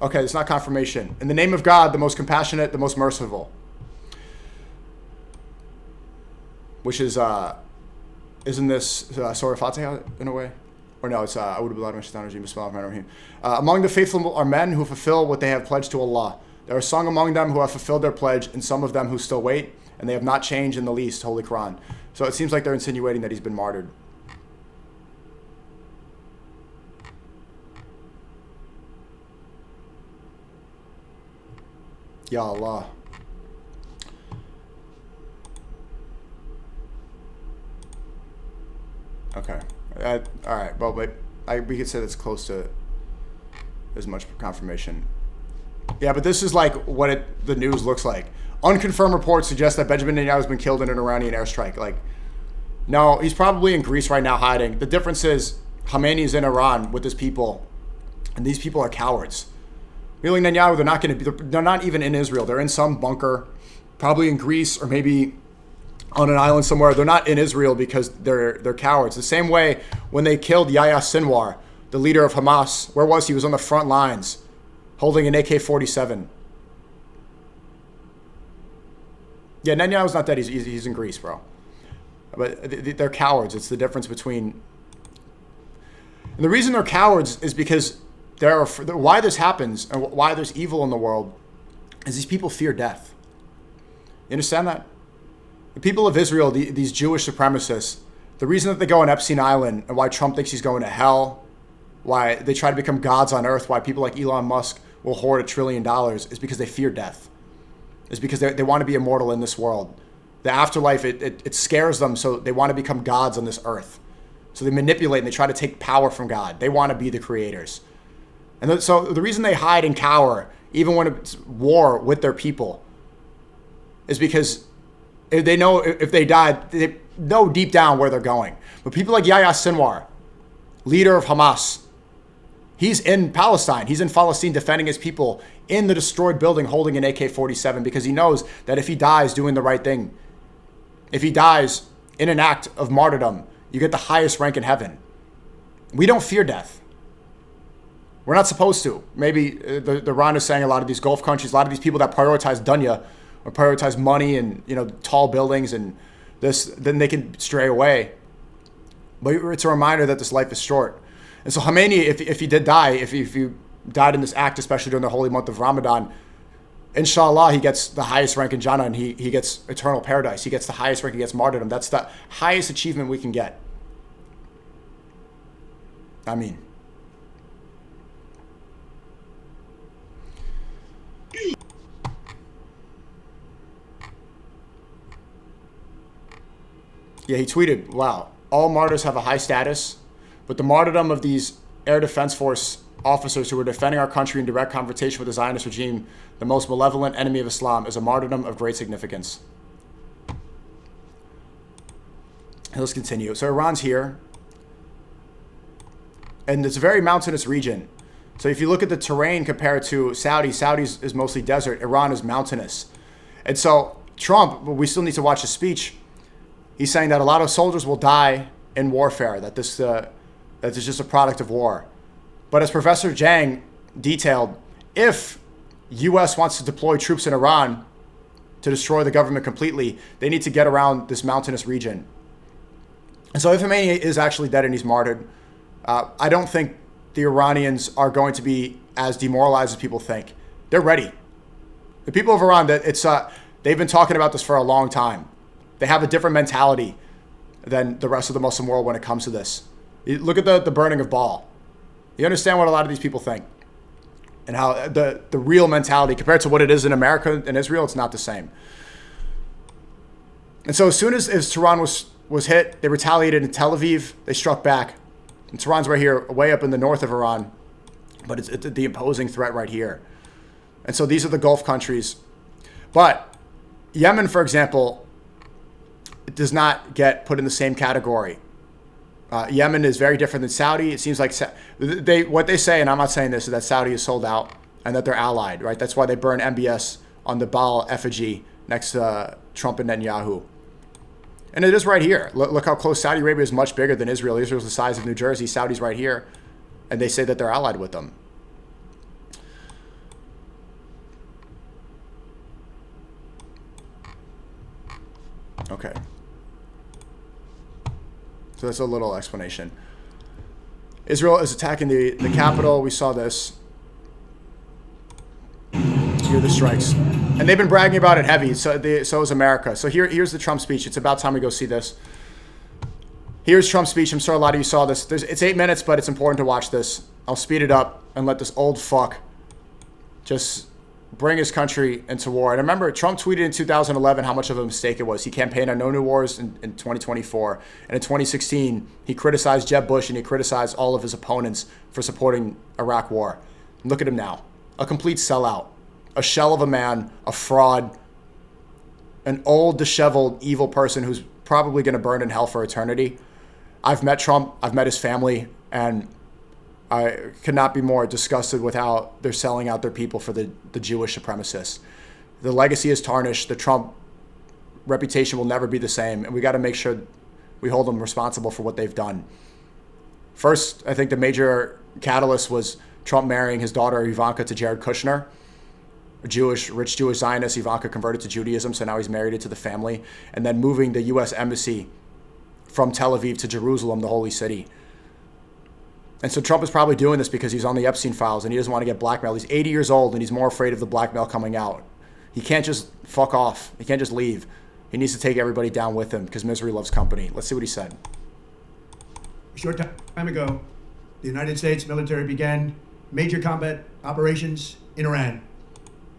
Okay, it's not confirmation. In the name of God, the most compassionate, the most merciful. Which is, isn't this Surah Fatiha in a way? Or no, it's among the faithful are men who fulfill what they have pledged to Allah. There are some among them who have fulfilled their pledge, and some of them who still wait, and they have not changed in the least. Holy Quran. So it seems like they're insinuating that he's been martyred. Ya Allah. Okay. All right. Well, but we could say that's close to as much confirmation. Yeah, but this is like what the news looks like. Unconfirmed reports suggest that Benjamin Netanyahu has been killed in an Iranian airstrike. Like, no, he's probably in Greece right now hiding. The difference is Khamenei is in Iran with his people, and these people are cowards. Really, Netanyahu, they're not even in Israel. They're in some bunker, probably in Greece or maybe on an island somewhere. They're not in Israel because they're cowards. The same way when they killed Yahya Sinwar, the leader of Hamas, where was he? He was on the front lines holding an AK-47. Yeah, Netanyahu's not dead. He's in Greece, bro. But they're cowards. It's the difference between... And the reason they're cowards is because why this happens and why there's evil in the world is these people fear death. You understand that? The people of Israel, these Jewish supremacists, the reason that they go on Epstein Island and why Trump thinks he's going to hell, why they try to become gods on earth, why people like Elon Musk will hoard $1 trillion is because they fear death. It's because they want to be immortal in this world. The afterlife, it scares them, so they want to become gods on this earth. So they manipulate and they try to take power from God. They want to be the creators. And so the reason they hide and cower, even when it's war with their people, is because they know if they die, they know deep down where they're going. But people like Yahya Sinwar, leader of Hamas, he's in Palestine. He's in Palestine defending his people in the destroyed building holding an AK-47 because he knows that if he dies doing the right thing, if he dies in an act of martyrdom, you get the highest rank in heaven. We don't fear death. We're not supposed to. Maybe the Iran is saying a lot of these Gulf countries, a lot of these people that prioritize dunya or prioritize money and tall buildings and this, then they can stray away. But it's a reminder that this life is short. And so Khamenei, if he did die, if he died in this act, especially during the holy month of Ramadan, inshallah, he gets the highest rank in Jannah and he gets eternal paradise. He gets the highest rank, he gets martyrdom. That's the highest achievement we can get. I mean. Yeah, he tweeted, wow, all martyrs have a high status, but the martyrdom of these Air Defense Force officers who are defending our country in direct confrontation with the Zionist regime, the most malevolent enemy of Islam, is a martyrdom of great significance. Let's continue. So Iran's here, and it's a very mountainous region. So if you look at the terrain compared to Saudi is mostly desert, Iran is mountainous. And so Trump, we still need to watch his speech. He's saying that a lot of soldiers will die in warfare, that this is just a product of war. But as Professor Zhang detailed, if U.S. wants to deploy troops in Iran to destroy the government completely, they need to get around this mountainous region. And so if Khamenei is actually dead and he's martyred, I don't think the Iranians are going to be as demoralized as people think. They're ready. The people of Iran, they've been talking about this for a long time. They have a different mentality. than the rest of the Muslim world when it comes to this. Look at the burning of Baal. You understand what a lot of these people think and how the real mentality compared to what it is in America and Israel, it's not the same. And so as soon as Tehran was hit, they retaliated in Tel Aviv. They struck back. And Tehran's right here, way up in the north of Iran. But it's the imposing threat right here. And so these are the Gulf countries. But Yemen, for example, does not get put in the same category. Yemen is very different than Saudi. It seems like what they say, and I'm not saying this, is that Saudi is sold out and that they're allied, right? That's why they burn MBS on the Baal effigy next to Trump and Netanyahu. And it is right here. Look how close Saudi Arabia is, much bigger than Israel. Israel's the size of New Jersey. Saudi's right here. And they say that they're allied with them. Okay. So that's a little explanation. Israel is attacking the capital. We saw this. Here are the strikes. And they've been bragging about it heavy. So is America. So here's the Trump speech. It's about time we go see this. Here's Trump's speech. I'm sure a lot of you saw this. It's 8 minutes, but it's important to watch this. I'll speed it up and let this old fuck just bring his country into war. And I remember Trump tweeted in 2011 how much of a mistake it was. He campaigned on no new wars in 2024. And in 2016, he criticized Jeb Bush and he criticized all of his opponents for supporting Iraq war. And look at him now. A complete sellout. A shell of a man, a fraud, an old, disheveled, evil person who's probably going to burn in hell for eternity. I've met Trump. I've met his family. And I could not be more disgusted with how they're selling out their people for the Jewish supremacists. The legacy is tarnished. The Trump reputation will never be the same. And we got to make sure we hold them responsible for what they've done. First, I think the major catalyst was Trump marrying his daughter Ivanka to Jared Kushner, a rich Jewish Zionist. Ivanka converted to Judaism, so now he's married into the family. And then moving the U.S. embassy from Tel Aviv to Jerusalem, the holy city. And so Trump is probably doing this because he's on the Epstein files and he doesn't want to get blackmailed. He's 80 years old and he's more afraid of the blackmail coming out. He can't just fuck off. He can't just leave. He needs to take everybody down with him because misery loves company. Let's see what he said. A short time ago, the United States military began major combat operations in Iran.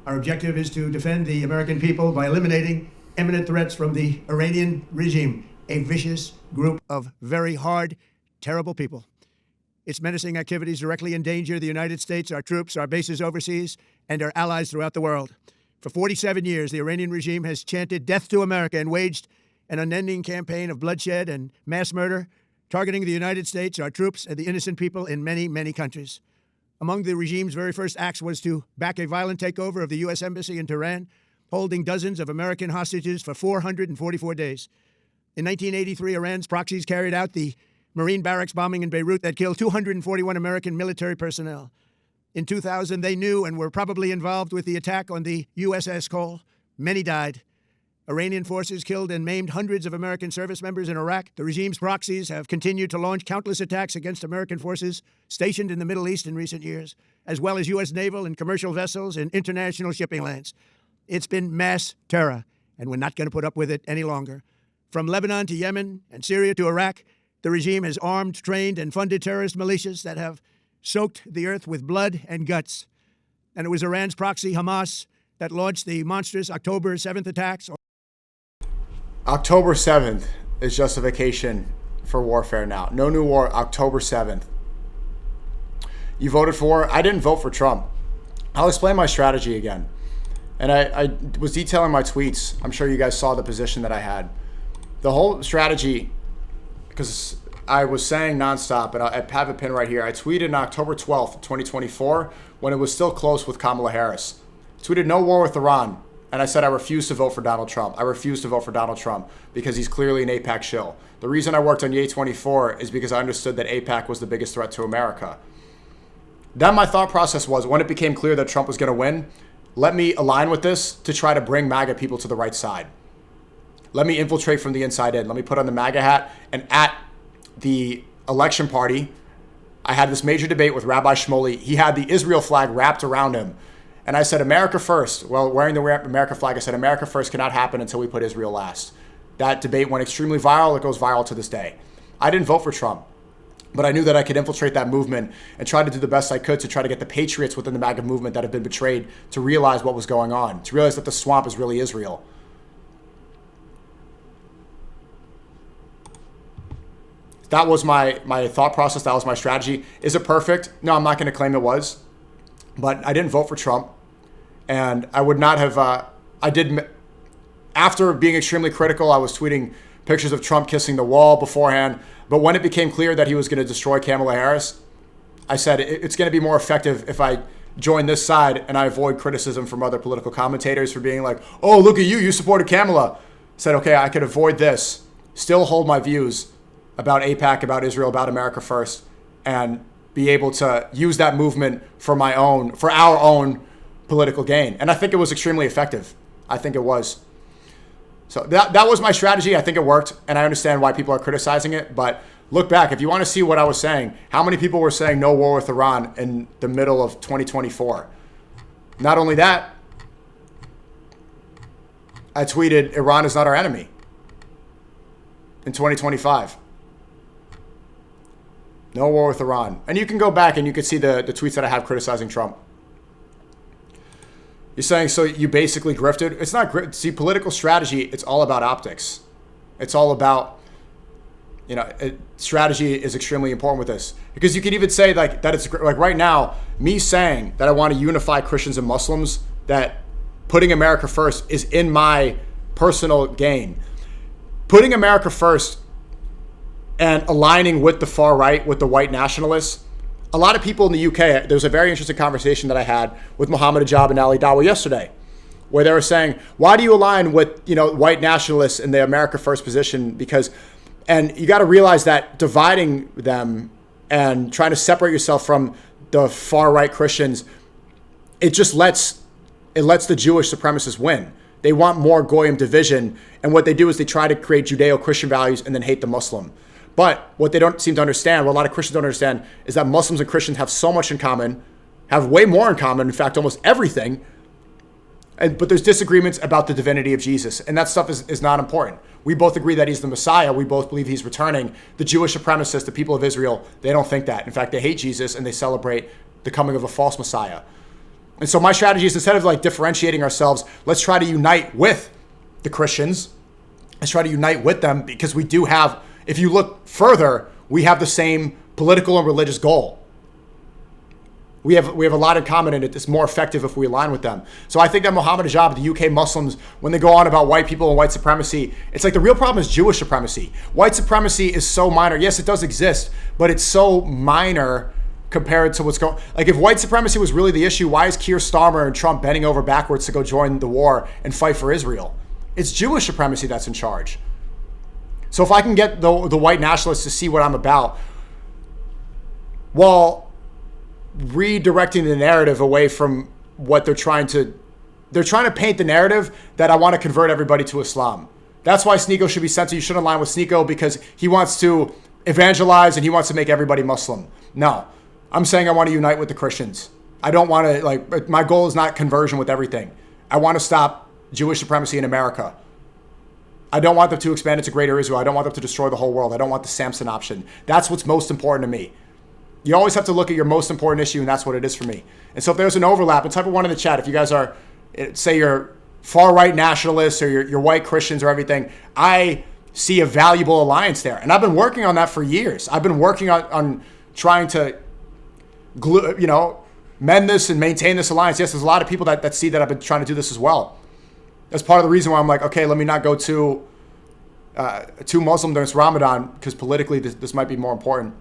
Our objective is to defend the American people by eliminating imminent threats from the Iranian regime, a vicious group of very hard, terrible people. Its menacing activities directly endanger the United States, our troops, our bases overseas, and our allies throughout the world. For 47 years, the Iranian regime has chanted death to America and waged an unending campaign of bloodshed and mass murder, targeting the United States, our troops, and the innocent people in many, many countries. Among the regime's very first acts was to back a violent takeover of the U.S. Embassy in Tehran, holding dozens of American hostages for 444 days. In 1983, Iran's proxies carried out the Marine barracks bombing in Beirut that killed 241 American military personnel. In 2000, they knew and were probably involved with the attack on the USS Cole. Many died. Iranian forces killed and maimed hundreds of American service members in Iraq. The regime's proxies have continued to launch countless attacks against American forces stationed in the Middle East in recent years, as well as U.S. naval and commercial vessels and international shipping lanes. It's been mass terror, and we're not going to put up with it any longer. From Lebanon to Yemen and Syria to Iraq, the regime has armed, trained, and funded terrorist militias that have soaked the earth with blood and guts. And it was Iran's proxy, Hamas, that launched the monstrous October 7th attacks. October 7th is justification for warfare now. No new war, October 7th. You voted for? I didn't vote for Trump. I'll explain my strategy again. And I was detailing my tweets. I'm sure you guys saw the position that I had. The whole strategy, because I was saying nonstop, and I have a pin right here. I tweeted on October 12th, 2024, when it was still close with Kamala Harris. Tweeted no war with Iran. And I said I refuse to vote for Donald Trump. I refuse to vote for Donald Trump because he's clearly an AIPAC shill. The reason I worked on Yay 24 is because I understood that AIPAC was the biggest threat to America. Then my thought process was, when it became clear that Trump was going to win, let me align with this to try to bring MAGA people to the right side. Let me infiltrate from the inside in. Let me put on the MAGA hat. And at the election party, I had this major debate with Rabbi Shmuley. He had the Israel flag wrapped around him. And I said, America first. Well, wearing the America flag, I said, America first cannot happen until we put Israel last. That debate went extremely viral. It goes viral to this day. I didn't vote for Trump, but I knew that I could infiltrate that movement and try to do the best I could to try to get the patriots within the MAGA movement that have been betrayed to realize what was going on, to realize that the swamp is really Israel. That was my thought process. That was my strategy. Is it perfect? No, I'm not going to claim it was. But I didn't vote for Trump. And I would not have... After being extremely critical, I was tweeting pictures of Trump kissing the wall beforehand. But when it became clear that he was going to destroy Kamala Harris, I said it's going to be more effective if I join this side and I avoid criticism from other political commentators for being like, oh, look at you, you supported Kamala. I said, okay, I could avoid this, still hold my views about AIPAC, about Israel, about America first, and be able to use that movement for our own political gain. And I think it was extremely effective. I think it was. So that was my strategy. I think it worked, and I understand why people are criticizing it. But look back, if you want to see what I was saying, how many people were saying no war with Iran in the middle of 2024? Not only that, I tweeted, Iran is not our enemy in 2025. No war with Iran. And you can go back and you can see the tweets that I have criticizing Trump. You're saying, so you basically grifted? It's not see, political strategy, it's all about optics. It's all about, strategy is extremely important with this. Because you could even say that it's like right now, me saying that I want to unify Christians and Muslims, that putting America first is in my personal gain. Putting America first and aligning with the far right, with the white nationalists. A lot of people in the UK, there was a very interesting conversation that I had with Mohammed Ajab and Ali Dawa yesterday, where they were saying, why do you align with, white nationalists in the America First position? And you got to realize that dividing them and trying to separate yourself from the far right Christians, it just lets the Jewish supremacists win. They want more Goyim division. And what they do is they try to create Judeo-Christian values and then hate the Muslim. But what they don't seem to understand, what a lot of Christians don't understand, is that Muslims and Christians have so much in common, have way more in common, in fact, almost everything. But there's disagreements about the divinity of Jesus, and that stuff is not important. We both agree that he's the Messiah. We both believe he's returning. The Jewish supremacists, the people of Israel, they don't think that. In fact, they hate Jesus, and they celebrate the coming of a false Messiah. And so my strategy is, instead of differentiating ourselves, let's try to unite with the Christians. Let's try to unite with them, because we do have... If you look further, we have the same political and religious goal. We have a lot in common, and it's more effective if we align with them. So I think that Mohammed Ajab, the UK Muslims, when they go on about white people and white supremacy, it's like the real problem is Jewish supremacy. White supremacy is so minor. Yes, it does exist, but it's so minor compared to what's going... Like, if white supremacy was really the issue, why is Keir Starmer and Trump bending over backwards to go join the war and fight for Israel? It's Jewish supremacy that's in charge. So if I can get the white nationalists to see what I'm about, while redirecting the narrative away from what they're trying to paint the narrative that I want to convert everybody to Islam. That's why SNEAKO should be censored. You shouldn't align with SNEAKO, because he wants to evangelize and he wants to make everybody Muslim. No, I'm saying I want to unite with the Christians. I don't want to, my goal is not conversion with everything. I want to stop Jewish supremacy in America. I don't want them to expand into greater Israel. I don't want them to destroy the whole world. I don't want the Samson option. That's what's most important to me. You always have to look at your most important issue, and that's what it is for me. And so if there's an overlap, and type of one in the chat, if you guys are, say you're far-right nationalists or you're white Christians or everything, I see a valuable alliance there. And I've been working on that for years. I've been working on trying to mend this and maintain this alliance. Yes, there's a lot of people that see that I've been trying to do this as well. That's part of the reason why I'm like, okay, let me not go too Muslim during Ramadan, because politically this might be more important.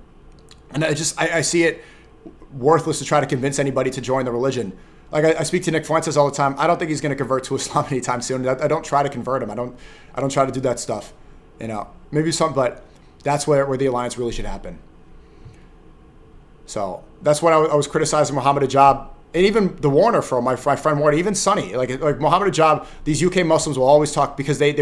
And I see it worthless to try to convince anybody to join the religion. Like I speak to Nick Fuentes all the time. I don't think he's going to convert to Islam anytime soon. I don't try to convert him. I don't try to do that stuff. Maybe some, but that's where the alliance really should happen. So that's what I was criticizing Mohammed Ajab. And even the Warner from my friend Warner, even Sunny, like Mohammed Ajab, these UK Muslims will always talk, because they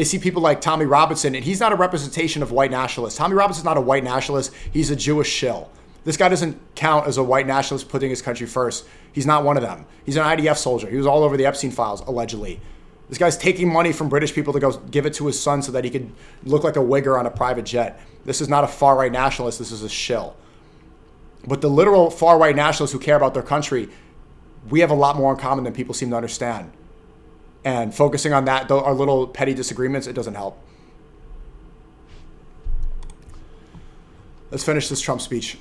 see people like Tommy Robinson, and he's not a representation of white nationalists. Tommy Robinson's not a white nationalist. He's a Jewish shill. This guy doesn't count as a white nationalist putting his country first. He's not one of them. He's an IDF soldier. He was all over the Epstein files, allegedly. This guy's taking money from British people to go give it to his son so that he could look like a wigger on a private jet. This is not a far-right nationalist. This is a shill. But the literal far-right nationalists who care about their country, we have a lot more in common than people seem to understand. And focusing on that, our little petty disagreements, it doesn't help. Let's finish this Trump speech.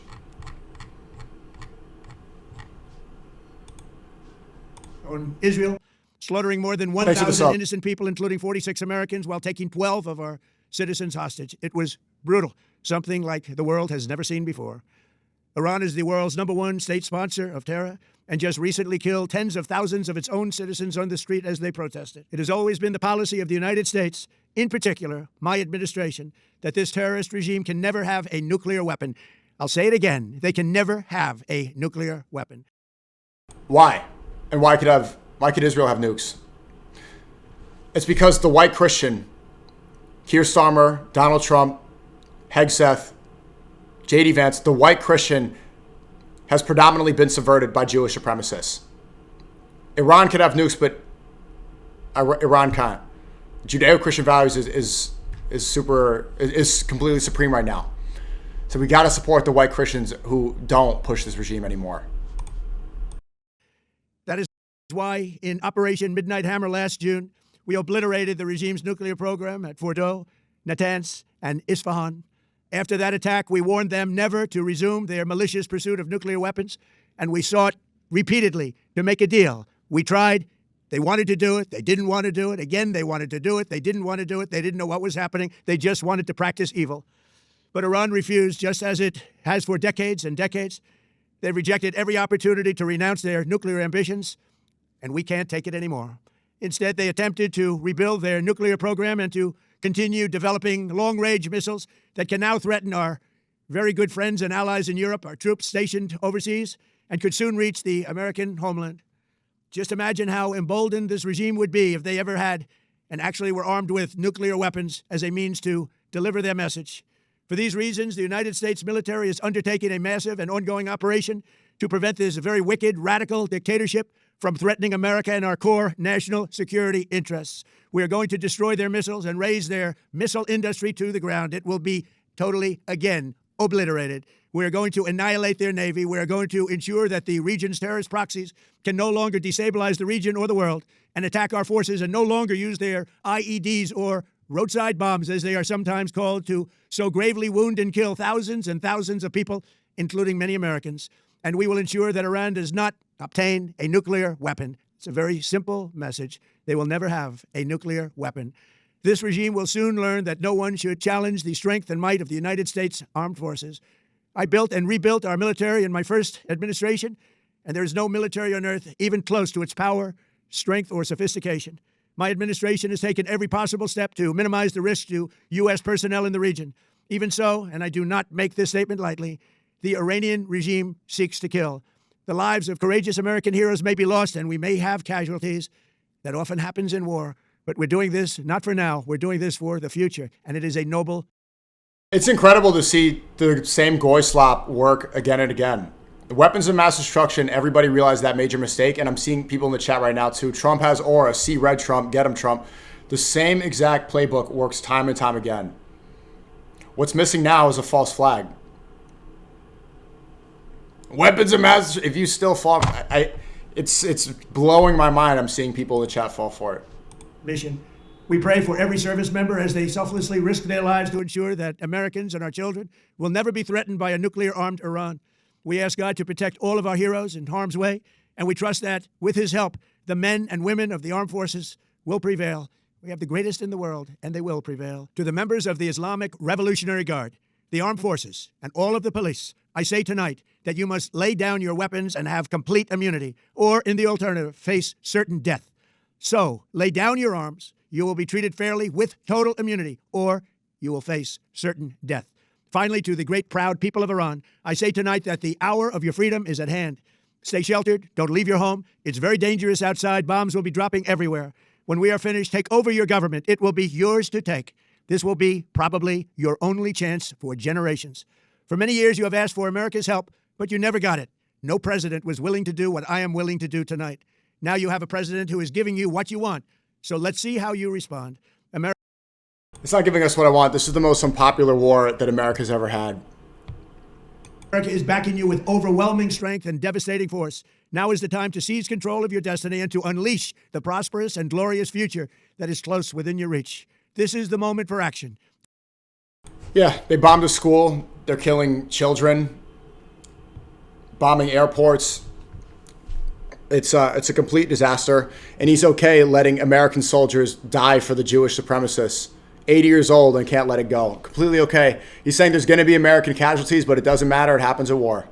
On Israel, slaughtering more than 1,000 innocent people, including 46 Americans, while taking 12 of our citizens hostage. It was brutal, something like the world has never seen before. Iran is the world's #1 state sponsor of terror and just recently killed tens of thousands of its own citizens on the street as they protested. It has always been the policy of the United States, in particular, my administration, that this terrorist regime can never have a nuclear weapon. I'll say it again. They can never have a nuclear weapon. Why? And why could Israel have nukes? It's because the white Christian, Keir Starmer, Donald Trump, Hegseth, J.D. Vance, the white Christian has predominantly been subverted by Jewish supremacists. Iran could have nukes, but Iran can't. Judeo-Christian values is completely supreme right now. So we got to support the white Christians who don't push this regime anymore. That is why in Operation Midnight Hammer last June, we obliterated the regime's nuclear program at Fordow, Natanz, and Isfahan. After that attack, we warned them never to resume their malicious pursuit of nuclear weapons, and we sought repeatedly to make a deal. We tried. They wanted to do it. They didn't want to do it. Again, they wanted to do it. They didn't want to do it. They didn't know what was happening. They just wanted to practice evil. But Iran refused, just as it has for decades and decades. They've rejected every opportunity to renounce their nuclear ambitions, and we can't take it anymore. Instead, they attempted to rebuild their nuclear program and to continue developing long-range missiles that can now threaten our very good friends and allies in Europe, our troops stationed overseas, and could soon reach the American homeland. Just imagine how emboldened this regime would be if they ever had and actually were armed with nuclear weapons as a means to deliver their message. For these reasons, the United States military is undertaking a massive and ongoing operation to prevent this very wicked, radical dictatorship from threatening America and our core national security interests. We are going to destroy their missiles and raise their missile industry to the ground. It will be totally, again, obliterated. We are going to annihilate their Navy. We are going to ensure that the region's terrorist proxies can no longer destabilize the region or the world and attack our forces and no longer use their IEDs or roadside bombs, as they are sometimes called, to so gravely wound and kill thousands and thousands of people, including many Americans. And we will ensure that Iran does not obtain a nuclear weapon. It's a very simple message. They will never have a nuclear weapon. This regime will soon learn that no one should challenge the strength and might of the United States Armed Forces. I built and rebuilt our military in my first administration, and there is no military on earth even close to its power, strength, or sophistication. My administration has taken every possible step to minimize the risk to U.S. personnel in the region. Even so, and I do not make this statement lightly, the Iranian regime seeks to kill. The lives of courageous American heroes may be lost, and we may have casualties. That often happens in war. But we're doing this not for now. We're doing this for the future, and it is a noble. It's incredible to see the same goy slop work again and again. The weapons of mass destruction, everybody realized that major mistake, and I'm seeing people in the chat right now too. Trump has aura. See red Trump, get him Trump. The same exact playbook works time and time again. What's missing now is a false flag. Weapons of mass, if you still fall, it's blowing my mind. I'm seeing people in the chat fall for it. Mission. We pray for every service member as they selflessly risk their lives to ensure that Americans and our children will never be threatened by a nuclear-armed Iran. We ask God to protect all of our heroes in harm's way, and we trust that, with his help, the men and women of the armed forces will prevail. We have the greatest in the world, and they will prevail. To the members of the Islamic Revolutionary Guard, the armed forces, and all of the police, I say tonight that you must lay down your weapons and have complete immunity, or, in the alternative, face certain death. So, lay down your arms. You will be treated fairly with total immunity, or you will face certain death. Finally, to the great proud people of Iran, I say tonight that the hour of your freedom is at hand. Stay sheltered. Don't leave your home. It's very dangerous outside. Bombs will be dropping everywhere. When we are finished, take over your government. It will be yours to take. This will be probably your only chance for generations. For many years, you have asked for America's help, but you never got it. No president was willing to do what I am willing to do tonight. Now you have a president who is giving you what you want, So let's see how you respond. America It's not giving us what I want. This is the most unpopular war that America's ever had. is backing you with overwhelming strength and devastating force. Now is the time to seize control of your destiny and to unleash the prosperous and glorious future that is close within your reach. This is the moment for action. Yeah, they bombed a school. They're killing children, bombing airports. It's a complete disaster. And he's okay letting American soldiers die for the Jewish supremacists. 80 years old and can't let it go. Completely okay. He's saying there's going to be American casualties, but it doesn't matter. It happens at war.